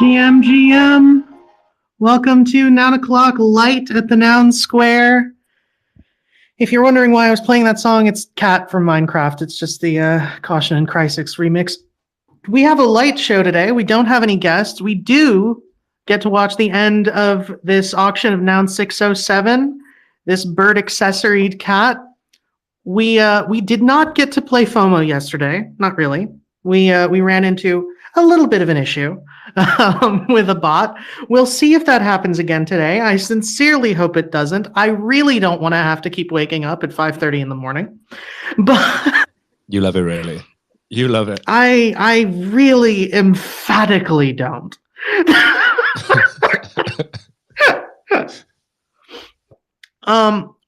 GM. Welcome to 9 o'clock LITE at the Noun Square. If you're wondering why I was playing that song, it's Cat from Minecraft. It's just the Caution and Crisis remix. We have a LITE show today. We don't have any guests. We do get to watch the end of this auction of Noun 607, this bird accessoried cat. We did not get to play FOMO yesterday. Not really. We ran into a little bit of an issue with a bot. We'll see if that happens again today. I sincerely hope it doesn't. I really don't want to have to keep waking up at 5:30 in the morning. But you love it, really. You love it. I really emphatically don't.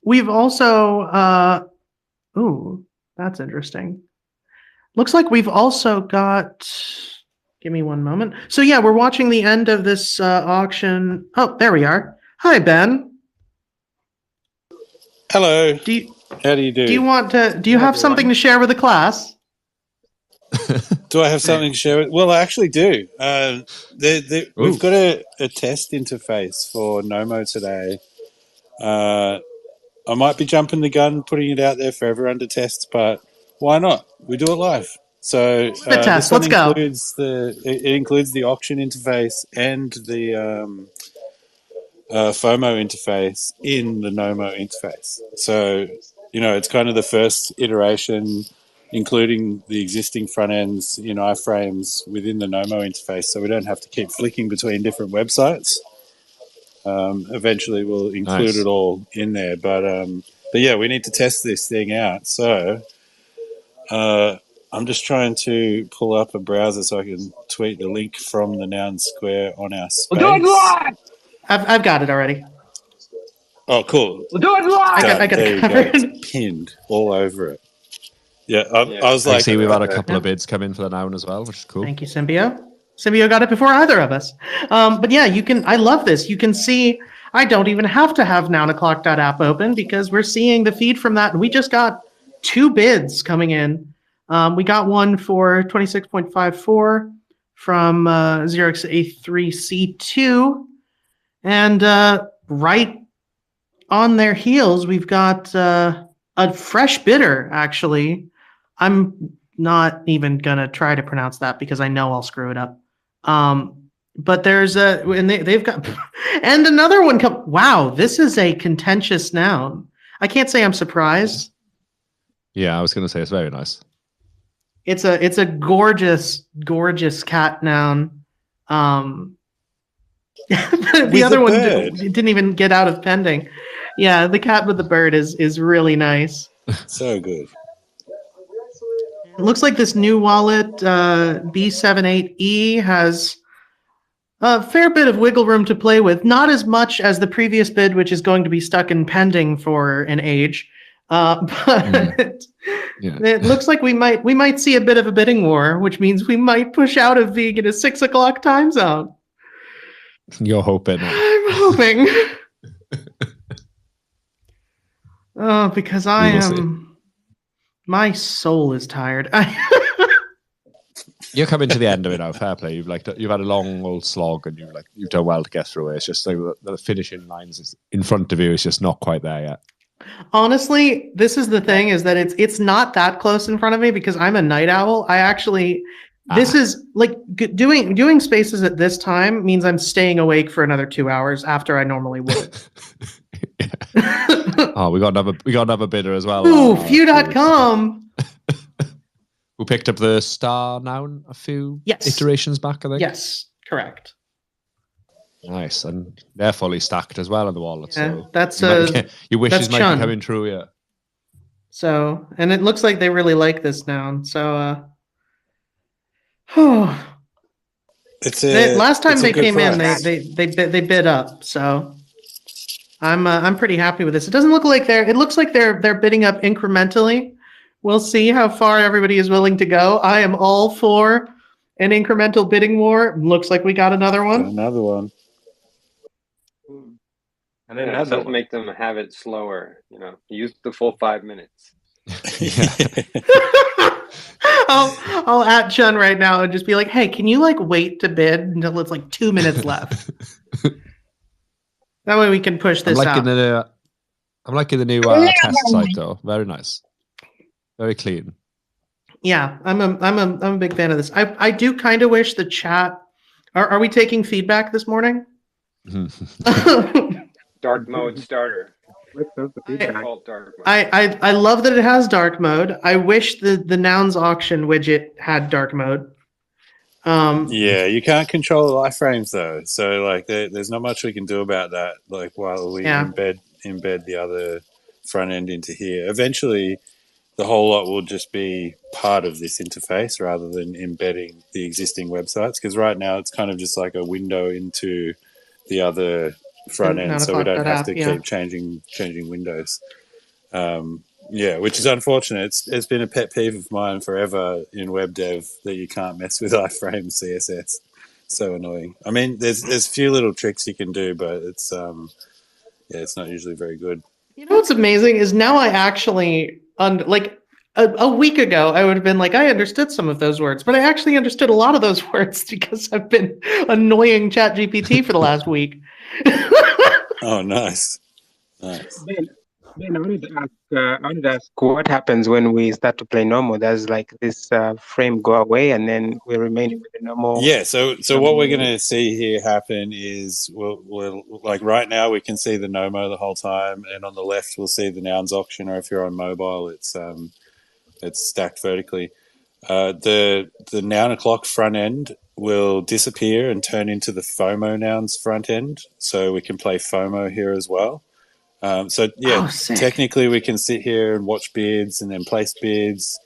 We've also ooh, that's interesting. Looks like we've also got, give me one moment. So yeah, we're watching the end of this auction. Oh, there we are. Hi, Ben. Hello. How do you do? Do you have something to share with the class? Do I have something to share with? Well, I actually do. We've got a test interface for NOMO today. I might be jumping the gun, putting it out there for everyone to test, but why not? We do it live. So the test. Let's go. It includes the auction interface and the FOMO interface in the NOMO interface. So, it's kind of the first iteration, including the existing front ends in iframes within the NOMO interface, so we don't have to keep flicking between different websites. Eventually we'll include it all in there, but yeah, we need to test this thing out. So I'm just trying to pull up a browser so I can tweet the link from the Noun Square on our space. We'll do it live! I've got it already. Oh, cool. We'll do it live! I got it covered. It's pinned all over it. Yeah, I was like... I see we've had a couple of bids come in for the Noun as well, which is cool. Thank you, Symbio. Symbio got it before either of us. But yeah, I love this. You can see, I don't even have to have nounoclock.app open because we're seeing the feed from that. And we just got 2 bids coming in. We got one for 26.54 from XeroxA3C2. And right on their heels, we've got a fresh bidder, actually. I'm not even going to try to pronounce that because I know I'll screw it up. But there's and they've got, and another one wow, this is a contentious noun. I can't say I'm surprised. Yeah, I was going to say it's very nice. It's a gorgeous, gorgeous cat noun. The other one didn't even get out of pending. Yeah, the cat with the bird is really nice. So good. It looks like this new wallet, B78E, has a fair bit of wiggle room to play with. Not as much as the previous bid, which is going to be stuck in pending for an age. But it looks like we might see a bit of a bidding war, which means we might push out of vegan at 6 o'clock time zone. You're hoping. I'm hoping. Oh, because I am... My soul is tired. You're coming to the end of it now. Fair play. You've had a long old slog, and you've done well to get through it. It's just like the finishing lines in front of you is just not quite there yet. Honestly, this is the thing: is that it's not that close in front of me because I'm a night owl. I actually, this is like doing spaces at this time means I'm staying awake for another 2 hours after I normally would. Oh, we got another bidder as well. Ooh, few.com. Who picked up the star noun a few iterations back, I think. Yes, correct. Nice, and they're fully stacked as well on the wallet. Yeah, so that's your wishes might be coming true, yeah. So, and it looks like they really like this noun. So, last time they came in, they bid up. So. I'm pretty happy with this. It doesn't look like it looks like they're bidding up incrementally. We'll see how far everybody is willing to go. I am all for an incremental bidding war. Looks like we got another one. Another one. And then that does make them have it slower. Use the full 5 minutes. I'll at Chun right now and just be like, hey, can you like wait to bid until it's like 2 minutes left? That way we can push this out. I'm liking the new test site though. Very nice. Very clean. Yeah, I'm a big fan of this. I do kind of wish the chat. Are we taking feedback this morning? Dark mode starter. I love that it has dark mode. I wish the nouns auction widget had dark mode. Yeah, you can't control the iframes though, so like there's not much we can do about that. Like while we embed the other front end into here, eventually the whole lot will just be part of this interface rather than embedding the existing websites. Because right now it's kind of just like a window into the other front end, so we don't have to keep changing windows. Yeah, which is unfortunate. It's been a pet peeve of mine forever in web dev that you can't mess with iframe CSS. So annoying. I mean, there's a few little tricks you can do, but it's it's not usually very good. You know what's amazing is now I actually like a week ago I would have been like I understood some of those words, but I actually understood a lot of those words because I've been annoying ChatGPT for the last week. Oh, nice. Nice. Ben, I wanted to ask what happens when we start to play normal? Does like this frame go away and then we remain with the normal? Yeah, so what we're going to see here happen is we'll like right now we can see the NOMO the whole time, and on the left we'll see the nouns auction, or if you're on mobile it's stacked vertically. The noun o'clock front end will disappear and turn into the FOMO nouns front end, so we can play FOMO here as well. Technically we can sit here and watch bids and then place bids.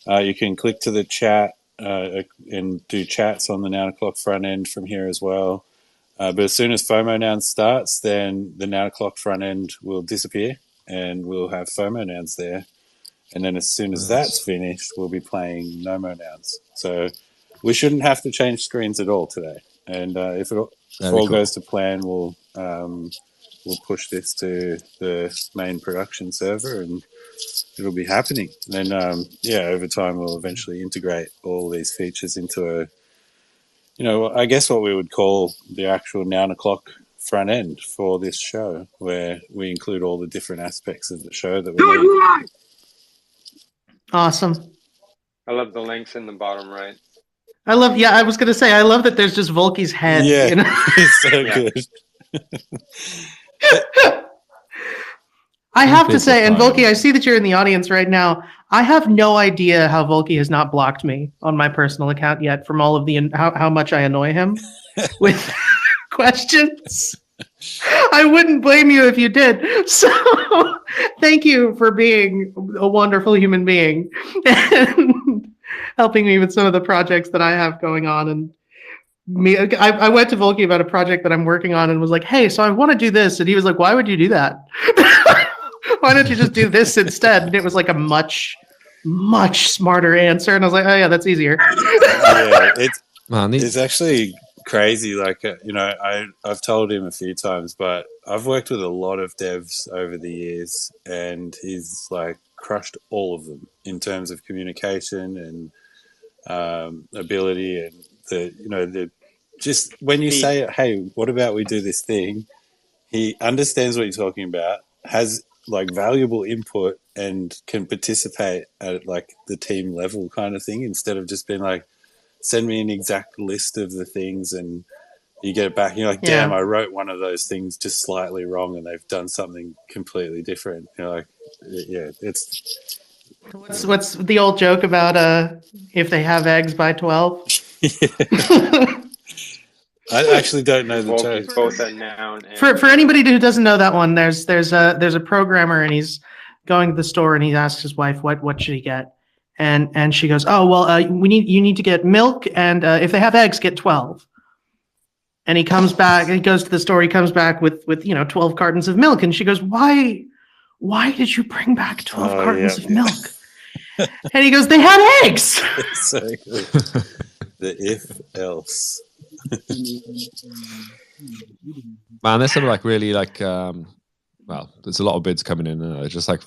You can click to the chat and do chats on the noun o'clock front end from here as well. But as soon as FOMO nouns starts, then the noun o'clock front end will disappear and we'll have FOMO nouns there. And then as soon as that's finished, we'll be playing NOMO nouns. So we shouldn't have to change screens at all today. And if all goes to plan, we'll push this to the main production server and it'll be happening. And then, over time, we'll eventually integrate all these features into I guess what we would call the actual noun o'clock front end for this show, where we include all the different aspects of the show that we need. Awesome. I love the links in the bottom right. I was going to say, I love that there's just Volky's head. Yeah, it's so good. I have to say, and Volky, I see that you're in the audience right now. I have no idea how Volky has not blocked me on my personal account yet from all of the how much I annoy him with questions. I wouldn't blame you if you did. So thank you for being a wonderful human being and helping me with some of the projects that I have going on. And I went to Volky about a project that I'm working on and was like, hey, so I want to do this. And he was like, why would you do that? Why don't you just do this instead? And it was like a much, much smarter answer. And I was like, oh yeah, that's easier. Yeah, it's actually crazy. Like, I've told him a few times, but I've worked with a lot of devs over the years and he's like crushed all of them in terms of communication and ability and just when you say, hey, what about we do this thing? He understands what you're talking about, has like valuable input and can participate at like the team level kind of thing instead of just being like, send me an exact list of the things and you get it back and you're like, damn, I wrote one of those things just slightly wrong and they've done something completely different. You're like, yeah, it's... What's the old joke about if they have eggs by 12? I actually don't know the joke. Both a noun and for anybody who doesn't know that one, there's a programmer and he's going to the store and he asks his wife what should he get, and she goes, oh well, you need to get milk and if they have eggs, get 12. And he comes back and he goes to the store. He comes back with 12 cartons of milk, and she goes, why did you bring back 12 cartons of milk? And he goes, they had eggs. It's so good. The if else. Man, there's some like really like well, there's a lot of bids coming in. Just like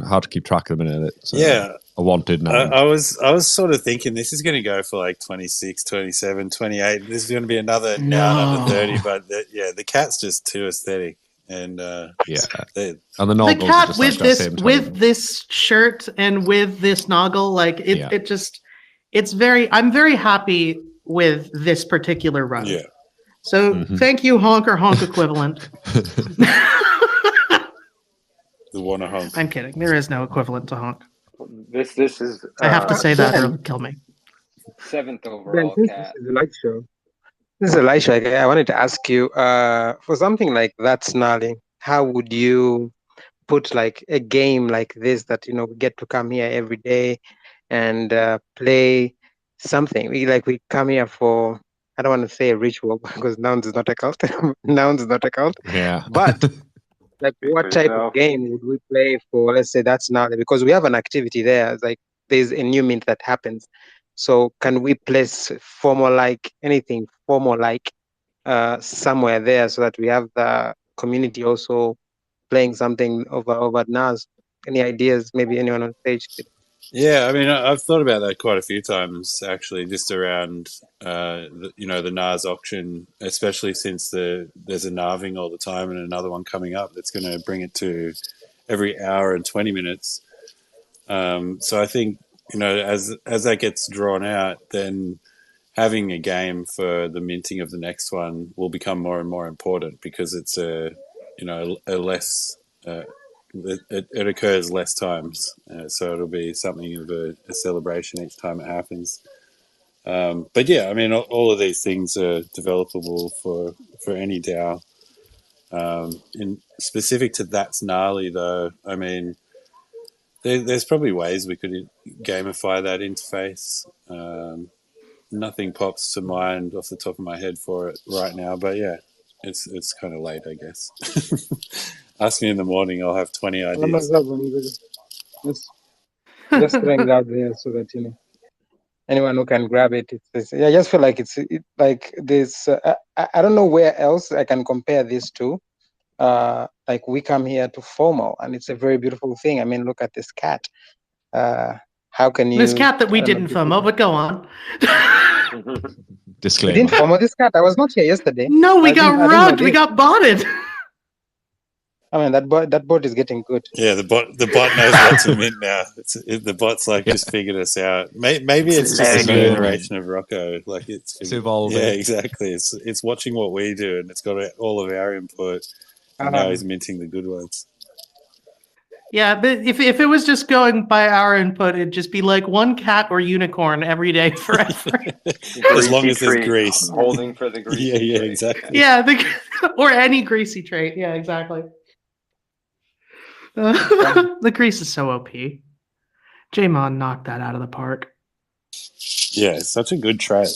hard to keep track of them in it. It's a wanted noun. I was sort of thinking this is going to go for like 26, 27, 28. This is going to be another noun under 30, but the cat's just too aesthetic. And and the the cat with this shirt and with this noggle, like it just, it's very, I'm very happy with this particular run. Yeah. So thank you, honk or honk equivalent. The wanna honk. I'm kidding. There is no equivalent to honk. This is. I have to say that or it'll kill me. 7th overall cat. This is a light show. This is a light show. I wanted to ask you, for something like that, Snarly, how would you put like a game like this that we get to come here every day and play something? We come here for, I don't want to say a ritual because Nouns is not a cult. Nouns is not a cult. Yeah. But like what type of game would we play for, let's say that's Snarly? Because we have an activity there. It's like there's a new mint that happens. So can we place FOMO-like, anything FOMO-like somewhere there so that we have the community also playing something over NAS? Any ideas? Maybe anyone on stage? Yeah, I mean, I've thought about that quite a few times, actually, just around, the NAS auction, especially since there's a NAVing all the time and another one coming up that's going to bring it to every hour and 20 minutes. So I think, as that gets drawn out, then having a game for the minting of the next one will become more and more important because it's a less, it occurs less times. So it'll be something of a celebration each time it happens. But yeah, I mean, all of these things are developable for any DAO. In specific to That's Gnarly, though, I mean, there's probably ways we could gamify that interface. Nothing pops to mind off the top of my head for it right now, but yeah, it's kind of late, I guess. Ask me in the morning, I'll have 20 ideas. Just throwing it out there so that anyone who can grab it. I just feel like it's like this. I don't know where else I can compare this to. Like we come here to FOMO, and it's a very beautiful thing. I mean, look at this cat. How can you? This cat that we didn't FOMO, but go on. Disclaimer. We didn't FOMO this cat. I was not here yesterday. No, we got rugged. We got botted. I mean, that bot is getting good. Yeah, the bot knows what to mint now. The bot's like just figured us out. Maybe it's just a new iteration of Rocco. Like it's evolving. Yeah, exactly. It's watching what we do, and it's got all of our input. And now he's minting the good ones. Yeah, but if it was just going by our input, it'd just be like one cat or unicorn every day forever. As long as there's grease. Holding for the grease. Yeah, exactly. Yeah, or any greasy trait. Yeah, exactly. The grease is so OP. J-Mon knocked that out of the park. Yeah, it's such a good trait.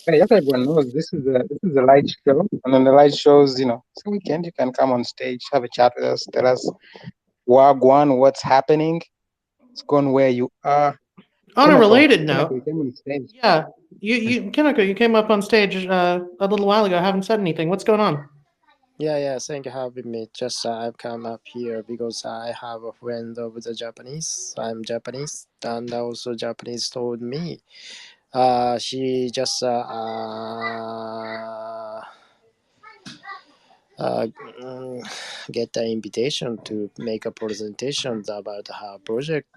Hey, as everyone knows, this is a light show, and then the light shows, it's a weekend. You can come on stage, have a chat with us, tell us Wagwan, what's happening. It's gone where you are. On a related note, you came on stage. Yeah, Kanako, you came up on stage a little while ago. Haven't said anything. What's going on? Yeah, thank you for having me. Just I've come up here because I have a friend of the Japanese. I'm Japanese, and also Japanese told me she just get the invitation to make a presentation about her project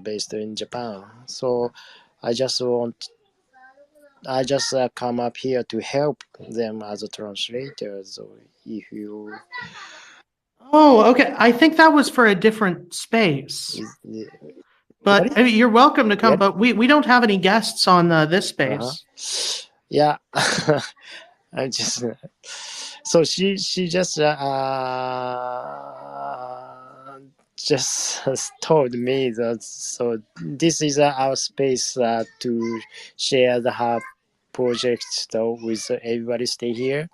based in Japan. So I just come up here to help them as a translator. So if you... Oh, okay. I think that was for a different space. But I mean, you're welcome to come, but we don't have any guests on this space. Yeah. I just... So she just told me that so this is our space to share her project with everybody stay here.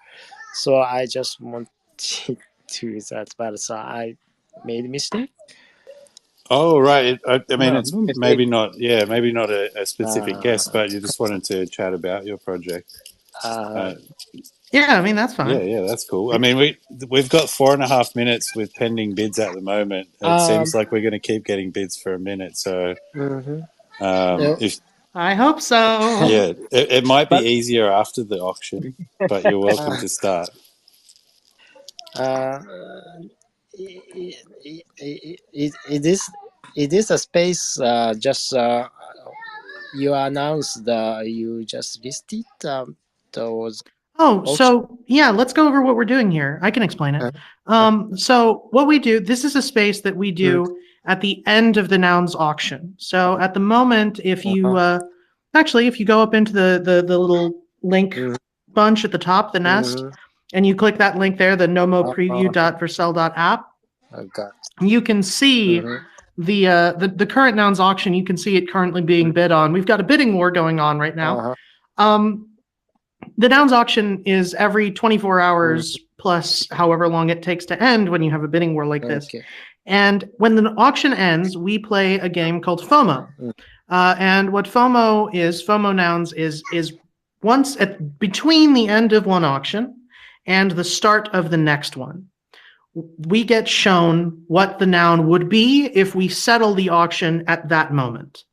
So I just want to do that, but so I made a mistake. Oh right, I mean it's maybe not a specific guest, but you just wanted to chat about your project. Yeah, I mean that's fine. Yeah, that's cool. I mean, we've got 4.5 minutes with pending bids at the moment. It seems like we're going to keep getting bids for a minute. So, if I hope so. yeah, it might be easier after the auction, but you're welcome to start. It is a space just you announced you just listed those. So yeah, let's go over what we're doing here. I can explain it. So what we do, this is a space that we do at the end of the nouns auction. So at the moment, if you actually, if you go up into the little link bunch at the top, the nest, and you click that link there, the NOMO preview.vercel.app, you can see the current nouns auction. You can see it currently being bid on. We've got a bidding war going on right now. The nouns auction is every 24 hours plus however long it takes to end when you have a bidding war like this. And when the auction ends, we play a game called FOMO. And what FOMO nouns is once between the end of one auction and the start of the next one, we get shown what the noun would be if we settle the auction at that moment.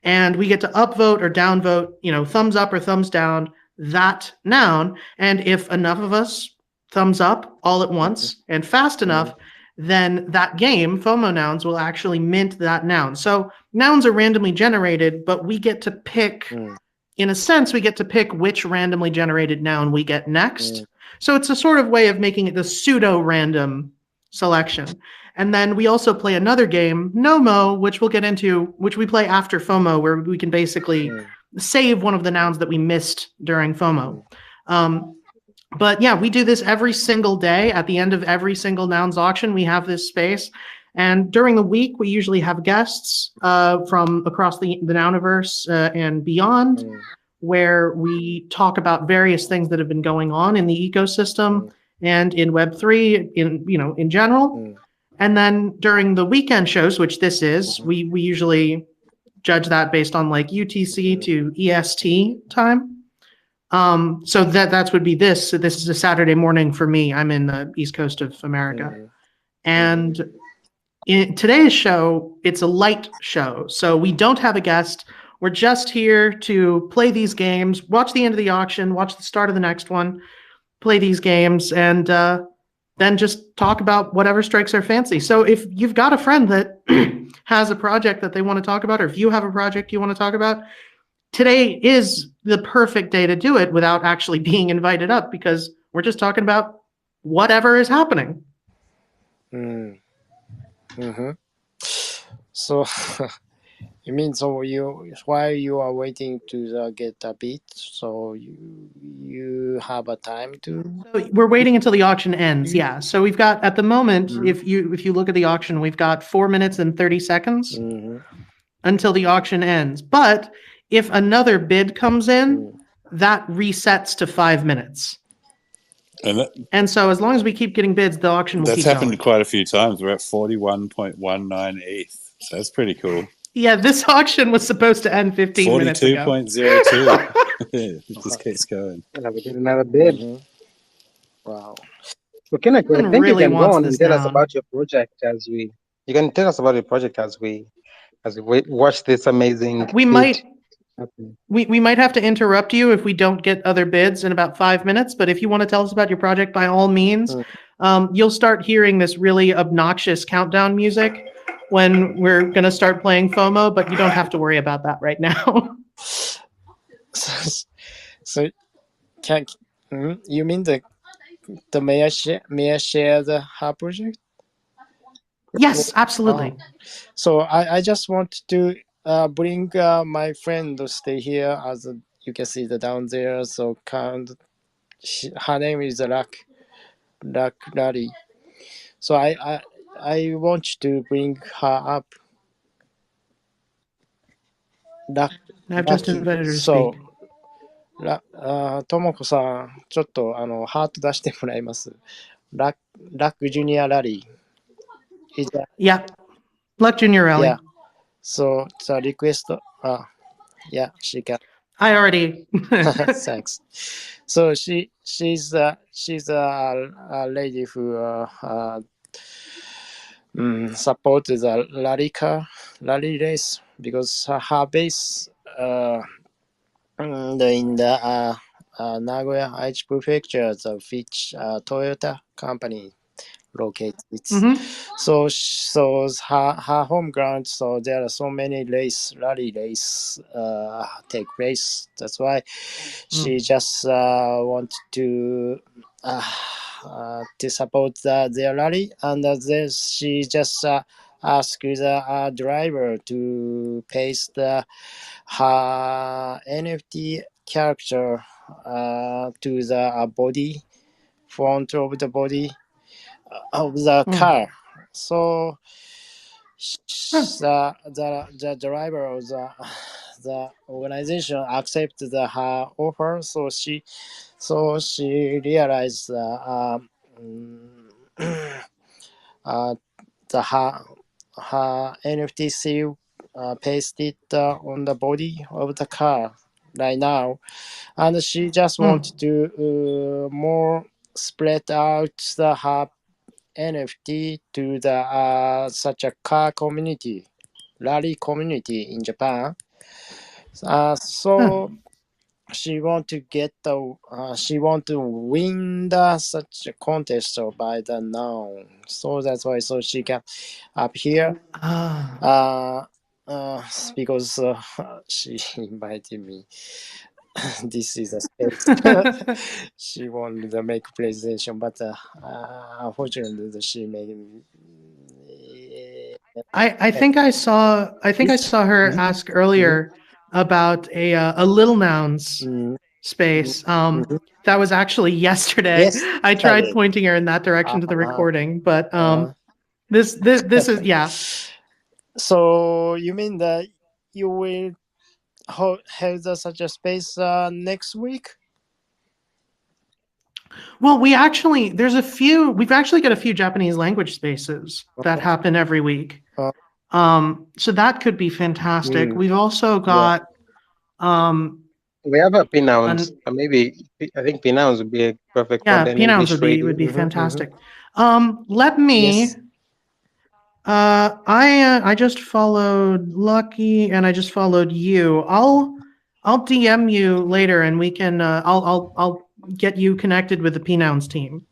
And we get to upvote or downvote, thumbs up or thumbs down that noun. And if enough of us thumbs up all at once and fast enough, then that game, FOMO nouns, will actually mint that noun. So nouns are randomly generated, but we get to pick, in a sense, we get to pick which randomly generated noun we get next. So it's a sort of way of making it the pseudo-random selection. And then we also play another game, NOMO, which we'll get into, which we play after FOMO, where we can basically save one of the nouns that we missed during FOMO. But yeah, we do this every single day. At the end of every single nouns auction, we have this space. And during the week, we usually have guests from across the Nouniverse and beyond, where we talk about various things that have been going on in the ecosystem and in Web3 in general. And then during the weekend shows, which this is, we usually judge that based on like UTC to EST time. So that would be this. So this is a Saturday morning for me. I'm in the East Coast of America. And in today's show, it's a LITE show. So we don't have a guest. We're just here to play these games, watch the end of the auction, watch the start of the next one, play these games, and then just talk about whatever strikes our fancy. So if you've got a friend that has a project that they want to talk about, or if you have a project you want to talk about, today is the perfect day to do it without actually being invited up, because we're just talking about whatever is happening. So you mean while you are waiting to get a bid, so you have a time to? So we're waiting until the auction ends. Yeah. So we've got at the moment, if you look at the auction, we've got 4 minutes and 30 seconds until the auction ends. But if another bid comes in, that resets to 5 minutes. And so as long as we keep getting bids, the auction will keep going. That's happened quite a few times. We're at 41.19 ETH. So that's pretty cool. Yeah, this auction was supposed to end 15 minutes ago. 42.02. It just keeps going. Yeah, we get another bid. Wow. So Kenneth, I think really you can go on and tell down. us about your project you can tell us about your project as we watch this amazing. We might have to interrupt you if we don't get other bids in about 5 minutes, but if you want to tell us about your project, by all means, you'll start hearing this really obnoxious countdown music when we're going to start playing FOMO, but you don't have to worry about that right now. So you mean the may I share her project? Yes, absolutely. So I just want to bring my friend to stay here, as you can see down there. So her name is Lari. So I want to bring her up. I've just invited her to So speak. ともこさん、ちょっとハート出してもらいます。ラックジュニアラリー。Yeah, Luck Junior Rally. Yeah. So request. Yeah, she can. I already. Thanks. So she's a lady who supported the rally race because her base in the Nagoya Aichi Prefecture, which Toyota company located. So her home ground. So there are so many rally race take place. That's why she just want to support their rally, and then she just asked the driver to paste her NFT character to the body, front of the body of the car. So the driver of the organization accepted her offer. So she realized the her NFT seal pasted on the body of the car right now, and she just wanted to more spread out her NFT to the such a car community, rally community in Japan. So she want to get she want to win such a contest by the noun. So that's why she can up here. Because she invited me. This is a space. She wanted to make presentation, but unfortunately, she made. I think I saw her ask earlier about a little nouns space. That was actually yesterday. Yes, I tried pointing her in that direction to the recording, but this is yeah. So you mean that you will have such a space next week? Well, we've actually got a few Japanese language spaces that happen every week. So that could be fantastic. We've also got we have a P-nouns. Maybe I think P-nouns would be a perfect one. Yeah, P-nouns would be fantastic. Let me. Yes. I just followed Lucky and I just followed you. I'll DM you later and we can I'll get you connected with the P-nouns team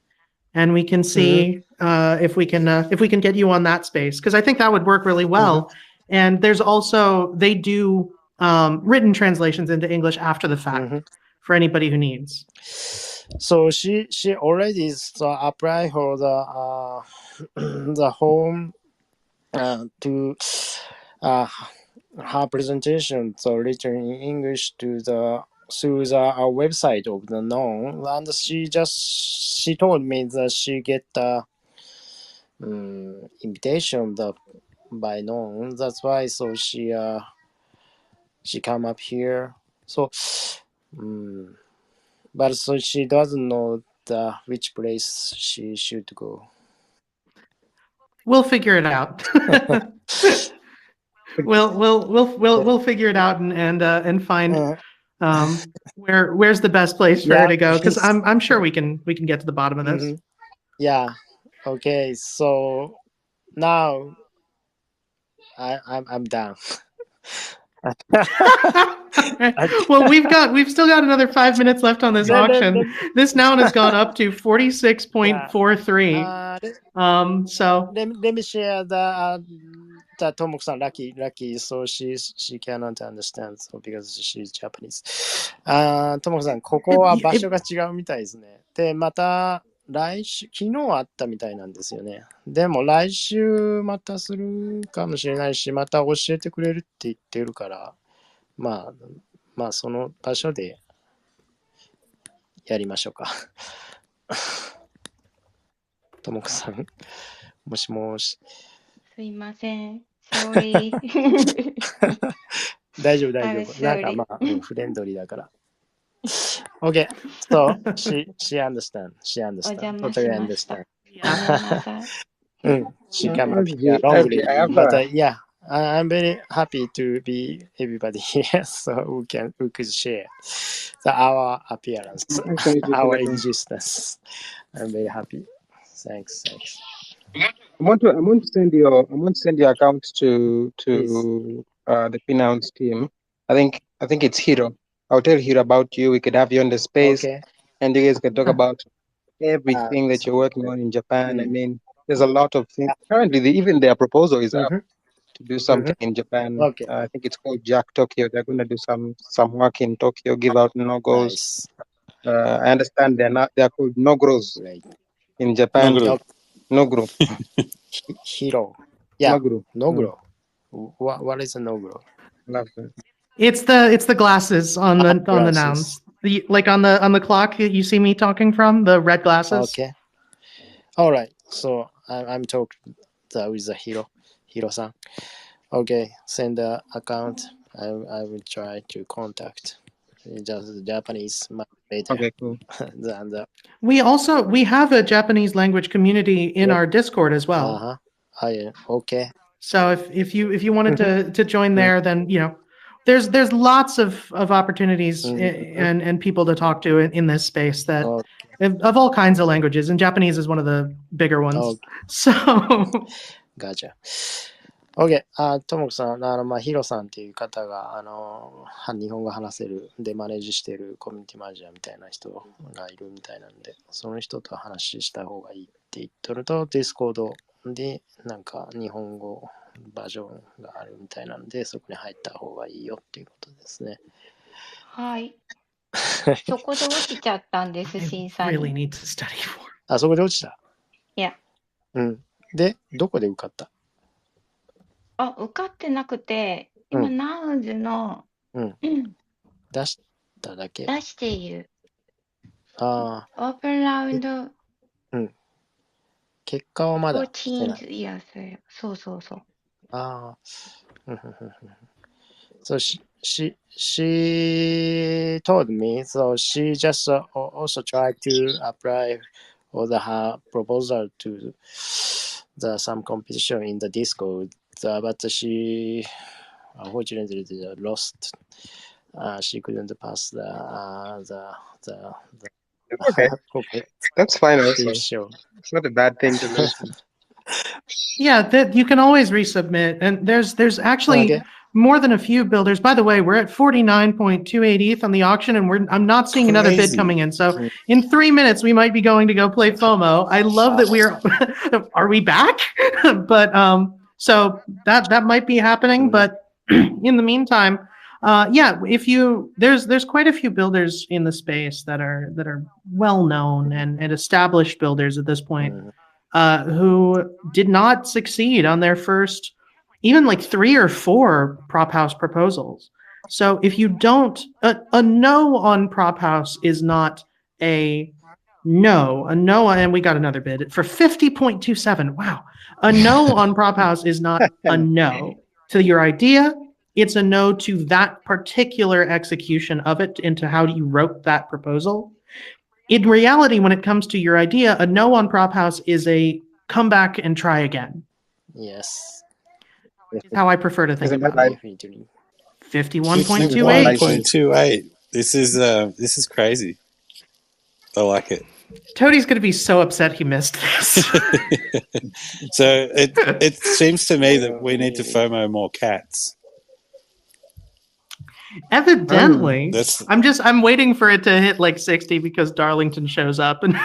and we can see if we can get you on that space because I think that would work really well. And there's also they do written translations into English after the fact for anybody who needs. So she already applied for the the home to her presentation written in English through the website of the Noun, and she told me that she get the invitation by Noun. That's why she come up here. So but she doesn't know which place she should go. We'll figure it out. We'll figure it out and find where's the best place for her to go because I'm sure we can get to the bottom of this. Yeah. Okay. So now I'm done. Well, we've still got another 5 minutes left on this auction. This noun has gone up to 46.43. So let me share the Tomoku-san lucky, so she cannot understand because she's Japanese. ともこさん、ここは場所が違うみたいですね。で、また昨日あったみたいなんですよね。でも来週またするかもしれないし、また教えてくれるって言ってるから、まあその場所でやりましょうか。ともこさん、もしもし。すいません。Sorry. 大丈夫。なんかフレンドリーだから。Okay, so she understand. She totally understand. She come up here wrongly, but yeah, I'm very happy to be everybody here, so we could share our appearance, Nice to meet you, our Kaneko. existence. I'm very happy. Thanks. I'm going to send your account to Please. the Pinouns team. I think it's Hiro. I'll tell Hiro about you. We could have you on the space, Okay. and you guys can talk about everything that you're working on in Japan. I mean, there's a lot of things. Currently, even their proposal is up to do something in Japan. Okay. I think it's called Jack Tokyo. They're going to do some work in Tokyo, give out nogos. Nice. I understand they're called nogros Great. in Japan. Nogro. Nogro. Hiro. Yeah. Nogro. Nogro. What is a nogro? Love that. It's the glasses on the Glasses. nouns. Like on the clock you see me talking from, the red glasses. Okay. All right. So I'm talking with the Hiro-san. Okay. Send the account. I will try to contact just Japanese much better Okay, cool. than the. We have a Japanese language community in our Discord as well. Okay. So if you wanted to join there, then there's lots of opportunities and people to talk to in this space that of all kinds of languages, and Japanese is one of the bigger ones. Okay. So Gotcha. OK。ともこさん、ヒロさんっていう方が、日本語話せるでマネージしてるコミュニティマネージャーみたいな人がいるみたいなんで、その人と話した方がいいって言っとると、ディスコードでなんか日本語バージョンがあるみたいなんで、そこに入った方がいいよっていうことですね。はい。そこで落ちちゃったんです、審査に。really need to study for. あそこで落ちた。いや。で、どこで受かった？受かってなくて、今、ナウンズの、出しただけ。出している。オープンラウンド。結果はまだ14 years。そう。So she told me, so she just also tried to apply for her proposal to some competition in the Discord, but she unfortunately lost. She couldn't pass the Okay. That's fine also. Show. It's not a bad thing to lose. Yeah, that you can always resubmit, and there's actually more than a few builders. By the way, we're at 49.28 ETH on the auction, and I'm not seeing another bid coming in. So in 3 minutes, we might be going to go play FOMO. I love that we're. Are we back? But so that might be happening. But in the meantime, if there's quite a few builders in the space that are well known and established builders at this point. Who did not succeed on their first, even like 3 or 4 prop house proposals. So if you don't, a no on prop house is not a no. A no, and we got another bid for 50.27. Wow. A no on prop house is not a no to your idea. It's a no to that particular execution of it, into how you wrote that proposal. In reality, when it comes to your idea, a no on prop house is a come back and try again. Yes. That's how I prefer to think about it. 51.28. 51.28. This is crazy. I like it. Toadie's going to be so upset he missed this. So it seems to me that we need to FOMO more cats. Evidently. I'm waiting for it to hit like 60 because Darlington shows up. And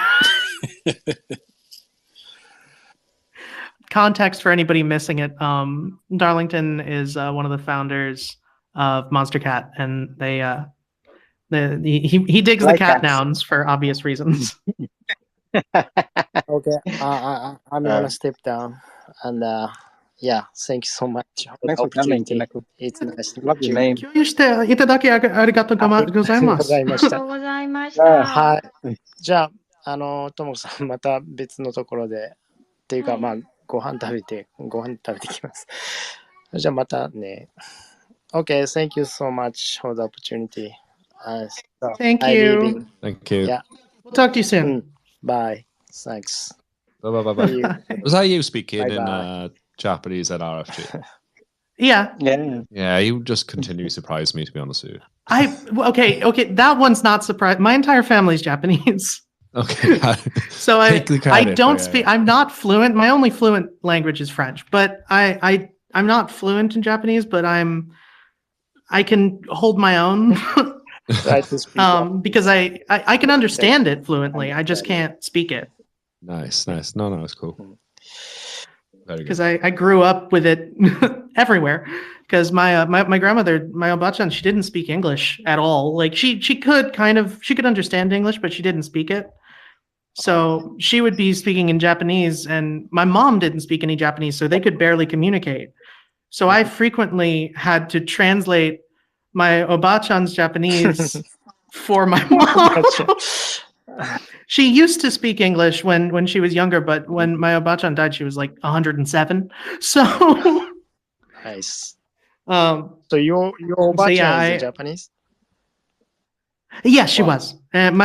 context for anybody missing it, Darlington is one of the founders of Monster Cat, and he digs like the cat nouns for obvious reasons. Okay, I'm gonna step down, and thank you so much. Thanks for coming. It's nice. Love your name. 共有していただきありがとうございます。ありがとうございました。はい。じゃあ、ともこさん、また別のところで、っていうか、ご飯食べてきます。じゃあ、またね。Okay, thank you so much for the opportunity. Thank you. Thank you. Yeah. We'll talk to you soon. Bye. Thanks. Bye. Was that you speaking in Japanese at RFG? Yeah. Yeah, you just continue to surprise me, to be honest with you. Okay. That one's not surprised. My entire family's Japanese. Okay. So I don't speak. I'm not fluent. My only fluent language is French, but I'm not fluent in Japanese, but I can hold my own. Try to speak because I can understand it fluently. I just can't speak it. Nice. No, it's cool. Because I grew up with it everywhere. Because my grandmother, my Obachan, she didn't speak English at all. Like she could understand English, but she didn't speak it. So she would be speaking in Japanese, and my mom didn't speak any Japanese, so they could barely communicate. So I frequently had to translate my Obachan's Japanese for my mom. She used to speak English when she was younger, but when my Obachan died, she was like 107. So nice. So your Obachan is Japanese? Yes, she was. I'm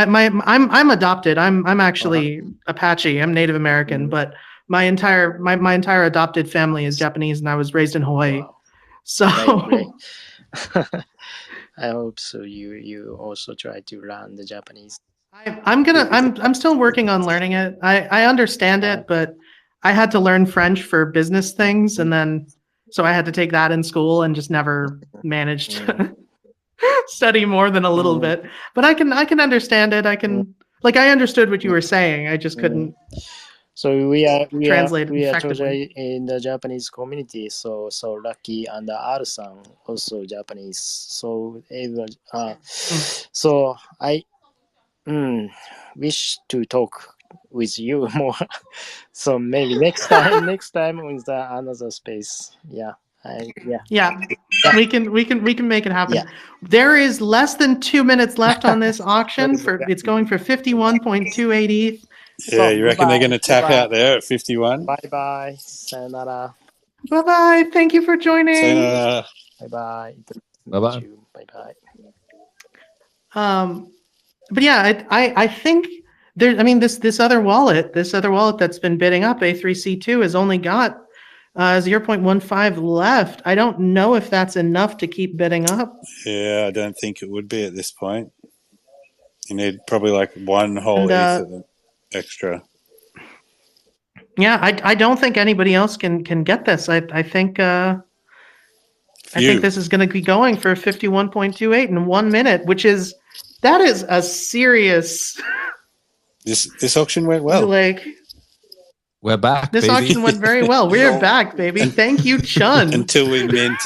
adopted. I'm actually Apache. I'm Native American, but my entire adopted family is Japanese, and I was raised in Hawaii. Wow. So great. I hope so. You also try to learn the Japanese. I'm still working on learning it. I understand it, but I had to learn French for business things, and then so I had to take that in school and just never managed to study more than a little bit. But I can understand it. I understood what you were saying. I just couldn't. So we are totally in the Japanese community. So Lucky and R-san also Japanese. So so I wish to talk with you more. So maybe next time with another space. Yeah. We can make it happen. There is less than 2 minutes left on this auction. It's going for 51.28 ETH. Yeah, you reckon they're going to tap out there at 51? Bye. Sayonara. Bye. Thank you for joining. Sayonara. Bye. Bye. But yeah, I think there. I mean, this other wallet that's been bidding up, A3C2, has only got 0.15 left. I don't know if that's enough to keep bidding up. Yeah, I don't think it would be at this point. You need probably like one whole ETH extra. Yeah, I don't think anybody else can get this. I think this is going to be going for 51.28 in 1 minute, that is a serious. This auction went well. We're back. This auction went very well. We're back, baby. Thank you, Chun. Until we mint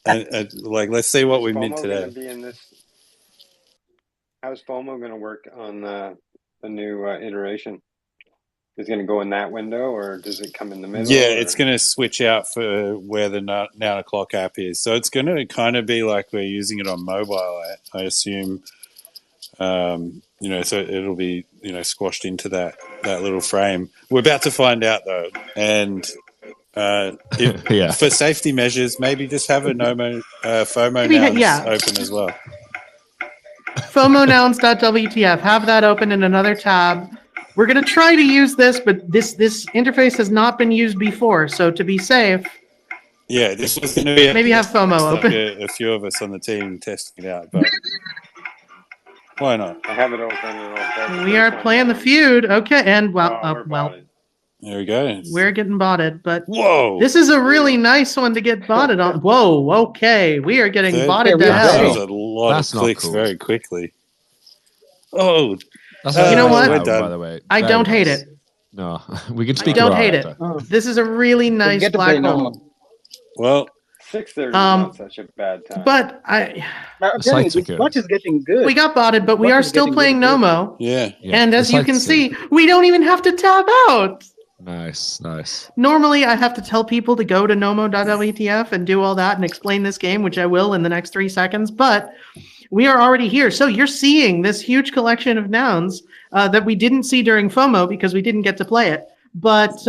let's see what we mint today. How's FOMO going to work on the new iteration? Is it going to go in that window, or does it come in the middle? Yeah, it's going to switch out for where the 9 o'clock app is. So it's going to kind of be like we're using it on mobile, I assume. So it'll be, squashed into that little frame. We're about to find out, though. And for safety measures, maybe just have a NOMO, FOMO nouns open as well. FOMONouns.wtf. Have that open in another tab. We're going to try to use this, but this interface has not been used before. So to be safe, this was going to be maybe have FOMO open. A few of us on the team testing it out, but why not? I have it open. We are playing the feud. Okay, and there we go. We're getting botted, but whoa, this is a really nice one to get botted on. Whoa, okay, we are getting botted to hell. That was a lot of clicks very quickly. Oh. You know what? By the way, I don't hate it. No, we can speak. I don't hate it. This is a really nice black hole. Well, 6:30 is not such a bad time. But Watch is getting good. We got botted, but we are still playing NOMO. Yeah. And as you can see, we don't even have to tap out. Nice. Normally, I have to tell people to go to nomo.wtf and do all that and explain this game, which I will in the next 3 seconds. But we are already here. So you're seeing this huge collection of nouns that we didn't see during FOMO because we didn't get to play it. But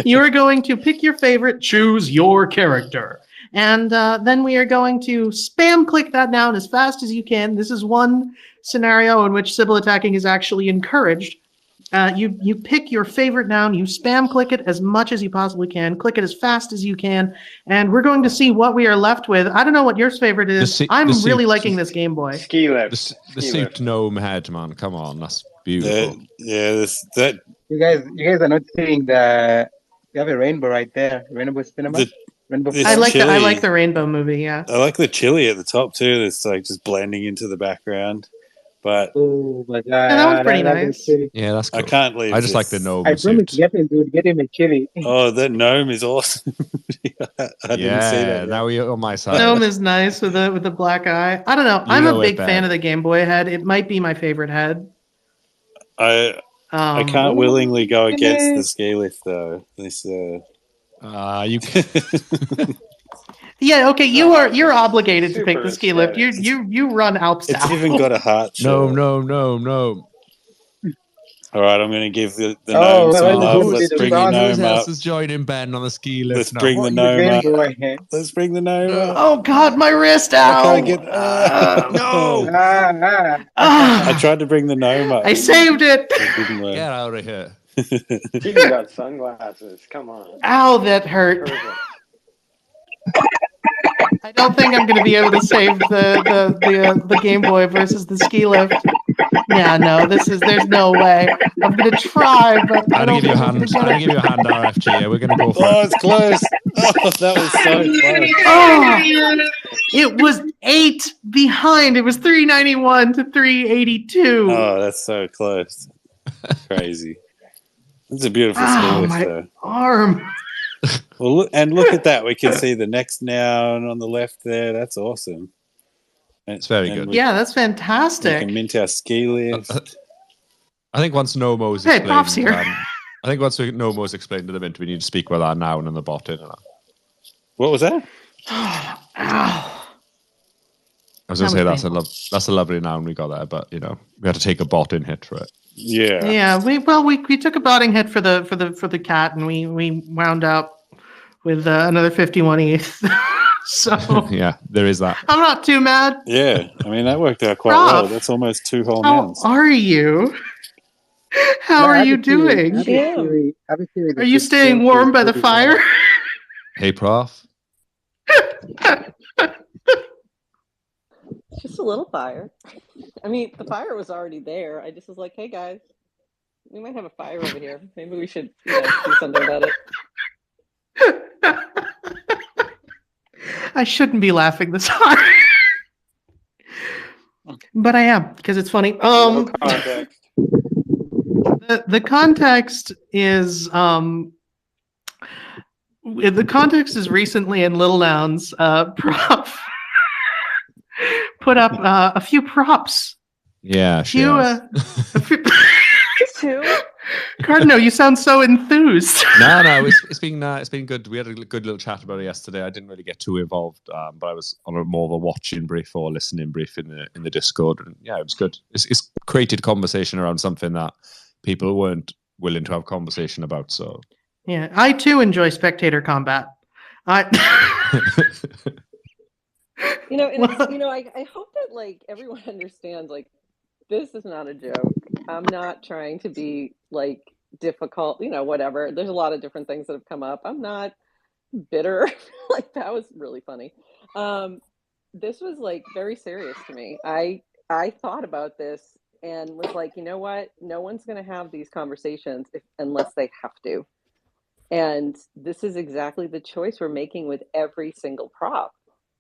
you're going to pick your favorite, choose your character. And then we are going to spam click that noun as fast as you can. This is one scenario in which Sybil attacking is actually encouraged. You pick your favorite noun, you spam click it as much as you possibly can, click it as fast as you can, and we're going to see what we are left with. I don't know what your favorite is. I'm really liking this Game Boy. Ski lift. The souped gnome head, man. Come on, that's beautiful. That You guys are not seeing the. You have a rainbow right there. Rainbow cinema. Rainbow. this I like chili- the rainbow movie. Yeah. I like the chili at the top too. That's like just blending into the background. But Oh my god, that was pretty nice. Yeah, that's cool. I can't leave. I just like the gnome I suit. promise, get him a chili. Oh, that gnome is awesome. I didn't see that. Now you're on my side. Gnome is nice with the black eye. I don't know. I'm a big fan of the Game Boy head. It might be my favorite head. I can't willingly go against the ski lift though. This you. Yeah, okay. You're obligated to pick the ski lift. You run Alps. It's even got a heart. No. All right, I'm going to give the gnome some love. Let's bring the gnome Who up. else is joining Ben on the ski lift? Let's bring the gnome up. Let's bring the gnome up. Oh God, my wrist! Ow! I can't get. No! I tried to bring the gnome up. I saved it. It didn't work. Get out of here. You got sunglasses. Come on. Ow, that hurt. I don't think I'm going to be able to save the Game Boy versus the ski lift. Yeah, no, there's no way. I'm going to try, but I'm going to give you a hand. I'm going to give you a hand, RFG. Yeah, we're going to go for Oh, it. it's close. Oh, that was so close. Oh, it was 8 behind. It was 391 to 382. Oh, that's so close. Crazy. It's a beautiful ski lift, my though. arm. Well, look at that. We can see the next noun on the left there. That's awesome. It's very good. Yeah, that's We fantastic. can mint our ski lift. I think once NOMO's Hey, explained, Pop's here. I think once NOMO's explained to the mint, we need to speak with our noun and the bot in. What was that? Ow. I was going to say that's a lovely noun we got there, but we had to take a bot in hit for it. Yeah. Yeah, we took a botting hit for the cat, and we wound up with another 51 ETH. So yeah, there is that. I'm not too mad. Yeah, I mean that worked out quite Rob, well. That's almost 2 whole How nouns. are you? How are you doing? Are you staying warm by the fire? Hey, Prof. Just a little fire. I mean, the fire was already there. I just was like, hey guys, we might have a fire over here. Maybe we should do something about it. I shouldn't be laughing this hard. But I am, because it's funny. Context. The context is recently in Little Nouns, Prof put up a few props. Yeah, she has. Two? Cardino, you sound so enthused. No, it's been good. We had a good little chat about it yesterday. I didn't really get too involved, but I was on more of a watching brief or listening brief in the Discord, and yeah, it was good. It's created conversation around something that people weren't willing to have conversation about. So yeah, I too enjoy spectator combat. I hope that like everyone understands like this is not a joke. I'm not trying to be like difficult, whatever. There's a lot of different things that have come up. I'm not bitter. Like that was really funny. This was like very serious to me. I thought about this and was like, you know what? No one's going to have these conversations unless they have to. And this is exactly the choice we're making with every single prop.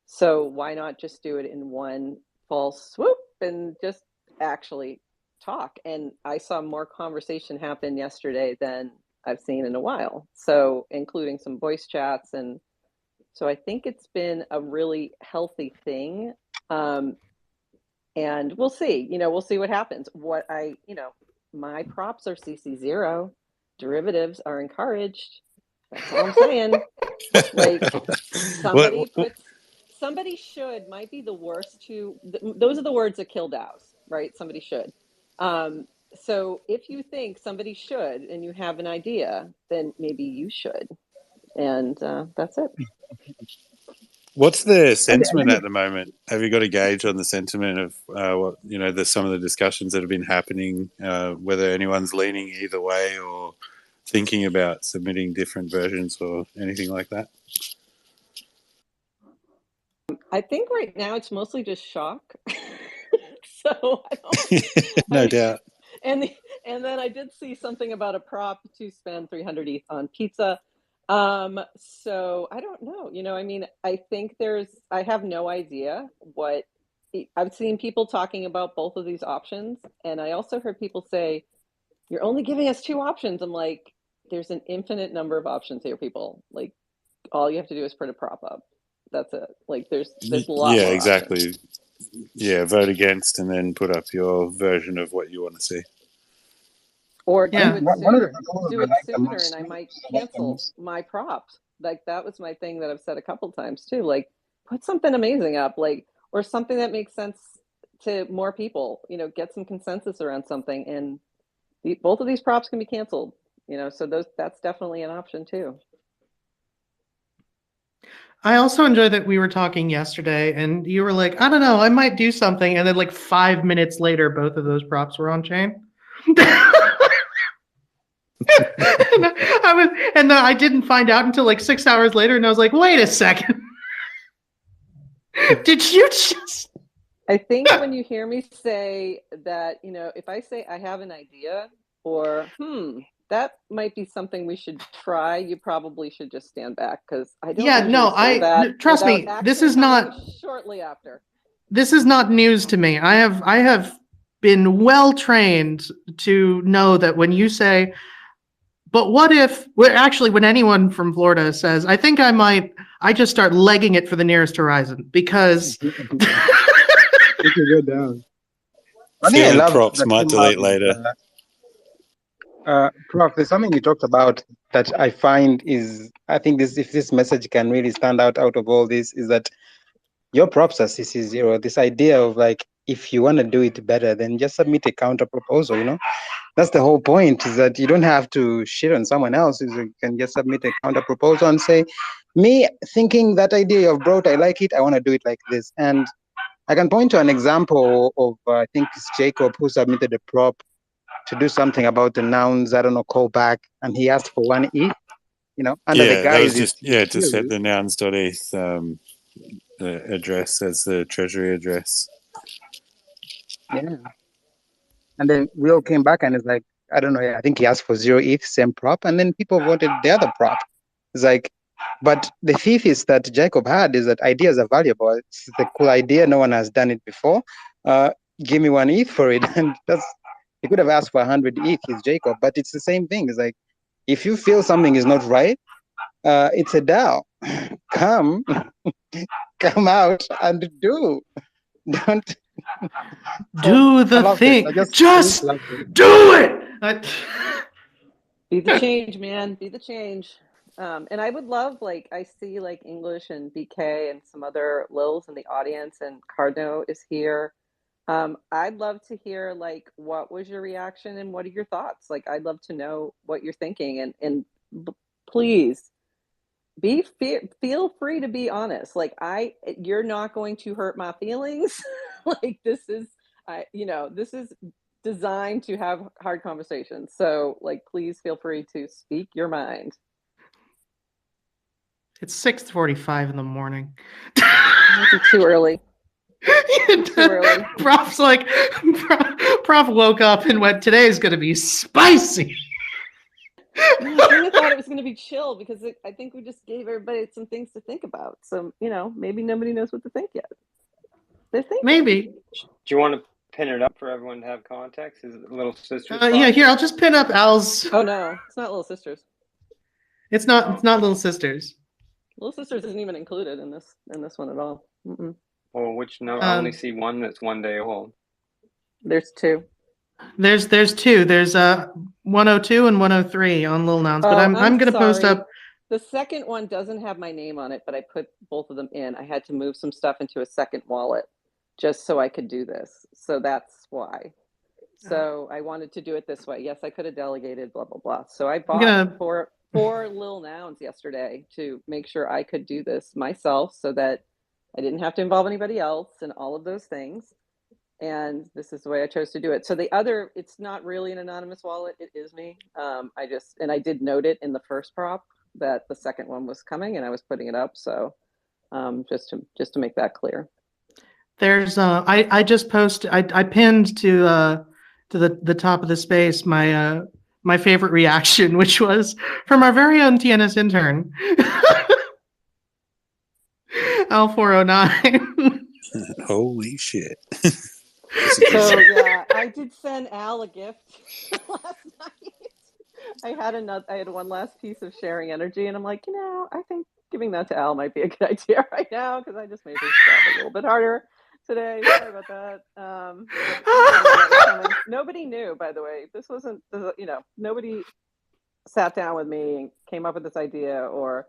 So why not just do it in one false swoop and just actually talk? And I saw more conversation happen yesterday than I've seen in a while. So including some voice chats. And so I think it's been a really healthy thing. And we'll see, we'll see what happens. My props are CC0. Derivatives are encouraged. That's all I'm saying. Like somebody should might be the worst those are the words that kill DAOs, right? Somebody should. So if you think somebody should and you have an idea, then maybe you should. And that's it. What's the sentiment at the moment? Have you got a gauge on the sentiment of what some of the discussions that have been happening? Whether anyone's leaning either way or thinking about submitting different versions or anything like that? I think right now it's mostly just shock. So I don't. No doubt. And then I did see something about a prop to spend 300 ETH on pizza. So I don't know. I mean, I think I have no idea what I've seen people talking about both of these options, and I also heard people say, "You're only giving us 2 options." I'm like, there's an infinite number of options here, people. Like, all you have to do is put a prop up. That's it. Like, there's a lot more exactly. options. Yeah, vote against and then put up your version of what you want to see. Or do it one of the sooner, and I might cancel my props. Like, that was my thing that I've said a couple times too. Like, put something amazing up, like, or something that makes sense to more people. Get some consensus around something, and both of these props can be canceled. So that's definitely an option too. I also enjoy that we were talking yesterday and you were like, I don't know, I might do something. And then like 5 minutes later, both of those props were on chain. I didn't find out until like 6 hours later. And I was like, wait a second. Did you just... I think when you hear me say that, if I say I have an idea or, that might be something we should try, you probably should just stand back, because I don't trust me, this is not shortly after. This is not news to me. I have been well trained to know that when you say, but what if, when anyone from Florida says, I think I might, I just start legging it for the nearest horizon, because it can go down. I think I love props might delete later. Prof, there's something you talked about that I find is, I think if this message can really stand out of all this, is that your props are CC0. This idea of like, if you want to do it better, then just submit a counter proposal. That's the whole point, is that you don't have to shit on someone else. You can just submit a counter proposal and say, me thinking that idea you've brought, I like it, I want to do it like this. And I can point to an example of, I think it's Jacob, who submitted a prop to do something about the nouns, I don't know, callback, and he asked for 1 ETH, under the guise. To set the nouns.eth address as the treasury address. Yeah. And then we all came back and it's like, I don't know, I think he asked for 0 ETH, same prop, and then people voted the other prop. It's like, but the thesis that Jacob had is that ideas are valuable. It's a cool idea, no one has done it before. Give me 1 ETH for it. And he could have asked for 100 ETH, he's Jacob, but it's the same thing. It's like, if you feel something is not right, it's a DAO. Come out and do. Don't do the thing. Just do it. Be the change, man. Be the change. And I would love, like, I see like English and BK and some other Lils in the audience, and Cardno is here. I'd love to hear, like, what was your reaction and what are your thoughts? Like, I'd love to know what you're thinking, and please feel free to be honest. Like, you're not going to hurt my feelings. Like, this is designed to have hard conversations. So, like, please feel free to speak your mind. It's 6:45 in the morning. Might be too early. Prof's like, Prof woke up and went, today's going to be spicy. I thought it was going to be chill, because I think we just gave everybody some things to think about. So, maybe nobody knows what to think yet. They're thinking. Maybe. Do you want to pin it up for everyone to have context? Is it Little Sisters? Yeah, here, I'll just pin up Al's. Oh, no, it's not Little Sisters. It's not Little Sisters. Little Sisters isn't even included in this one at all. Mm-mm. Well, which note? I only see one that's 1 day old. There's 2. There's 2. There's 102 and 103 on Lil Nouns, but I'm going to post up. The second one doesn't have my name on it, but I put both of them in. I had to move some stuff into a second wallet just so I could do this. So that's why. So I wanted to do it this way. Yes, I could have delegated, blah, blah, blah. So I bought 4 little nouns yesterday to make sure I could do this myself so that I didn't have to involve anybody else and all of those things. And this is the way I chose to do it. So the other, it's not really an anonymous wallet. It is me. I did note it in the first prop that the second one was coming and I was putting it up. So just to make that clear. There's I just posted, I pinned to the top of the space my my favorite reaction, which was from our very own TNS intern, L409. Holy shit. So yeah, I did send Al a gift last night. I had one last piece of sharing energy, and I'm like, I think giving that to Al might be a good idea right now because I just made his job a little bit harder today. Sorry about that. Nobody knew, by the way. This wasn't, nobody sat down with me and came up with this idea or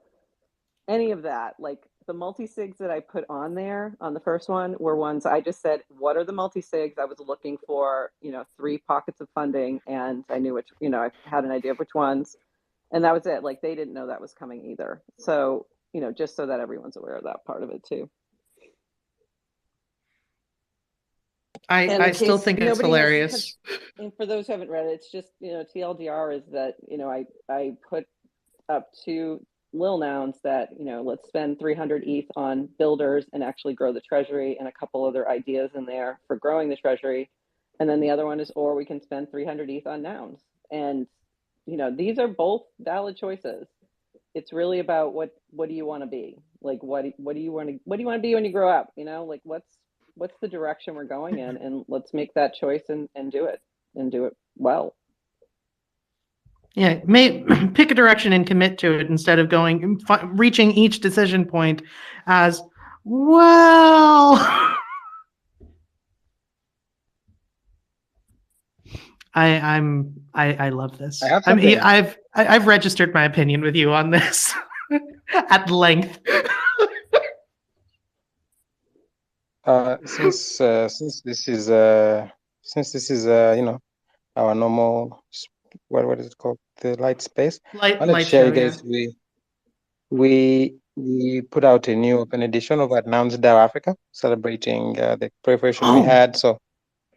any of that. Like the multi-sigs that I put on there on the first one were ones I just said, what are the multi-sigs? I was looking for, 3 pockets of funding, and I knew which, I had an idea of which ones, and that was it. Like they didn't know that was coming either. So, just so that everyone's aware of that part of it too. I still think it's hilarious. And for those who haven't read it, it's just, TLDR is that, I put up 2 lil nouns that, let's spend 300 ETH on builders and actually grow the treasury, and a couple other ideas in there for growing the treasury. And then the other one is, or we can spend 300 ETH on nouns. And, these are both valid choices. It's really about what do you want to be? Like, what do you want to be when you grow up? Like what's the direction we're going in, and let's make that choice and do it well. Yeah, pick a direction and commit to it instead of reaching each decision point as well. I love this. I've registered my opinion with you on this at length. Since this is our normal, what is it called, the LITE space, Light share show, you guys, we put out a new open edition of our NounsDAO Africa, celebrating the preparation we had. So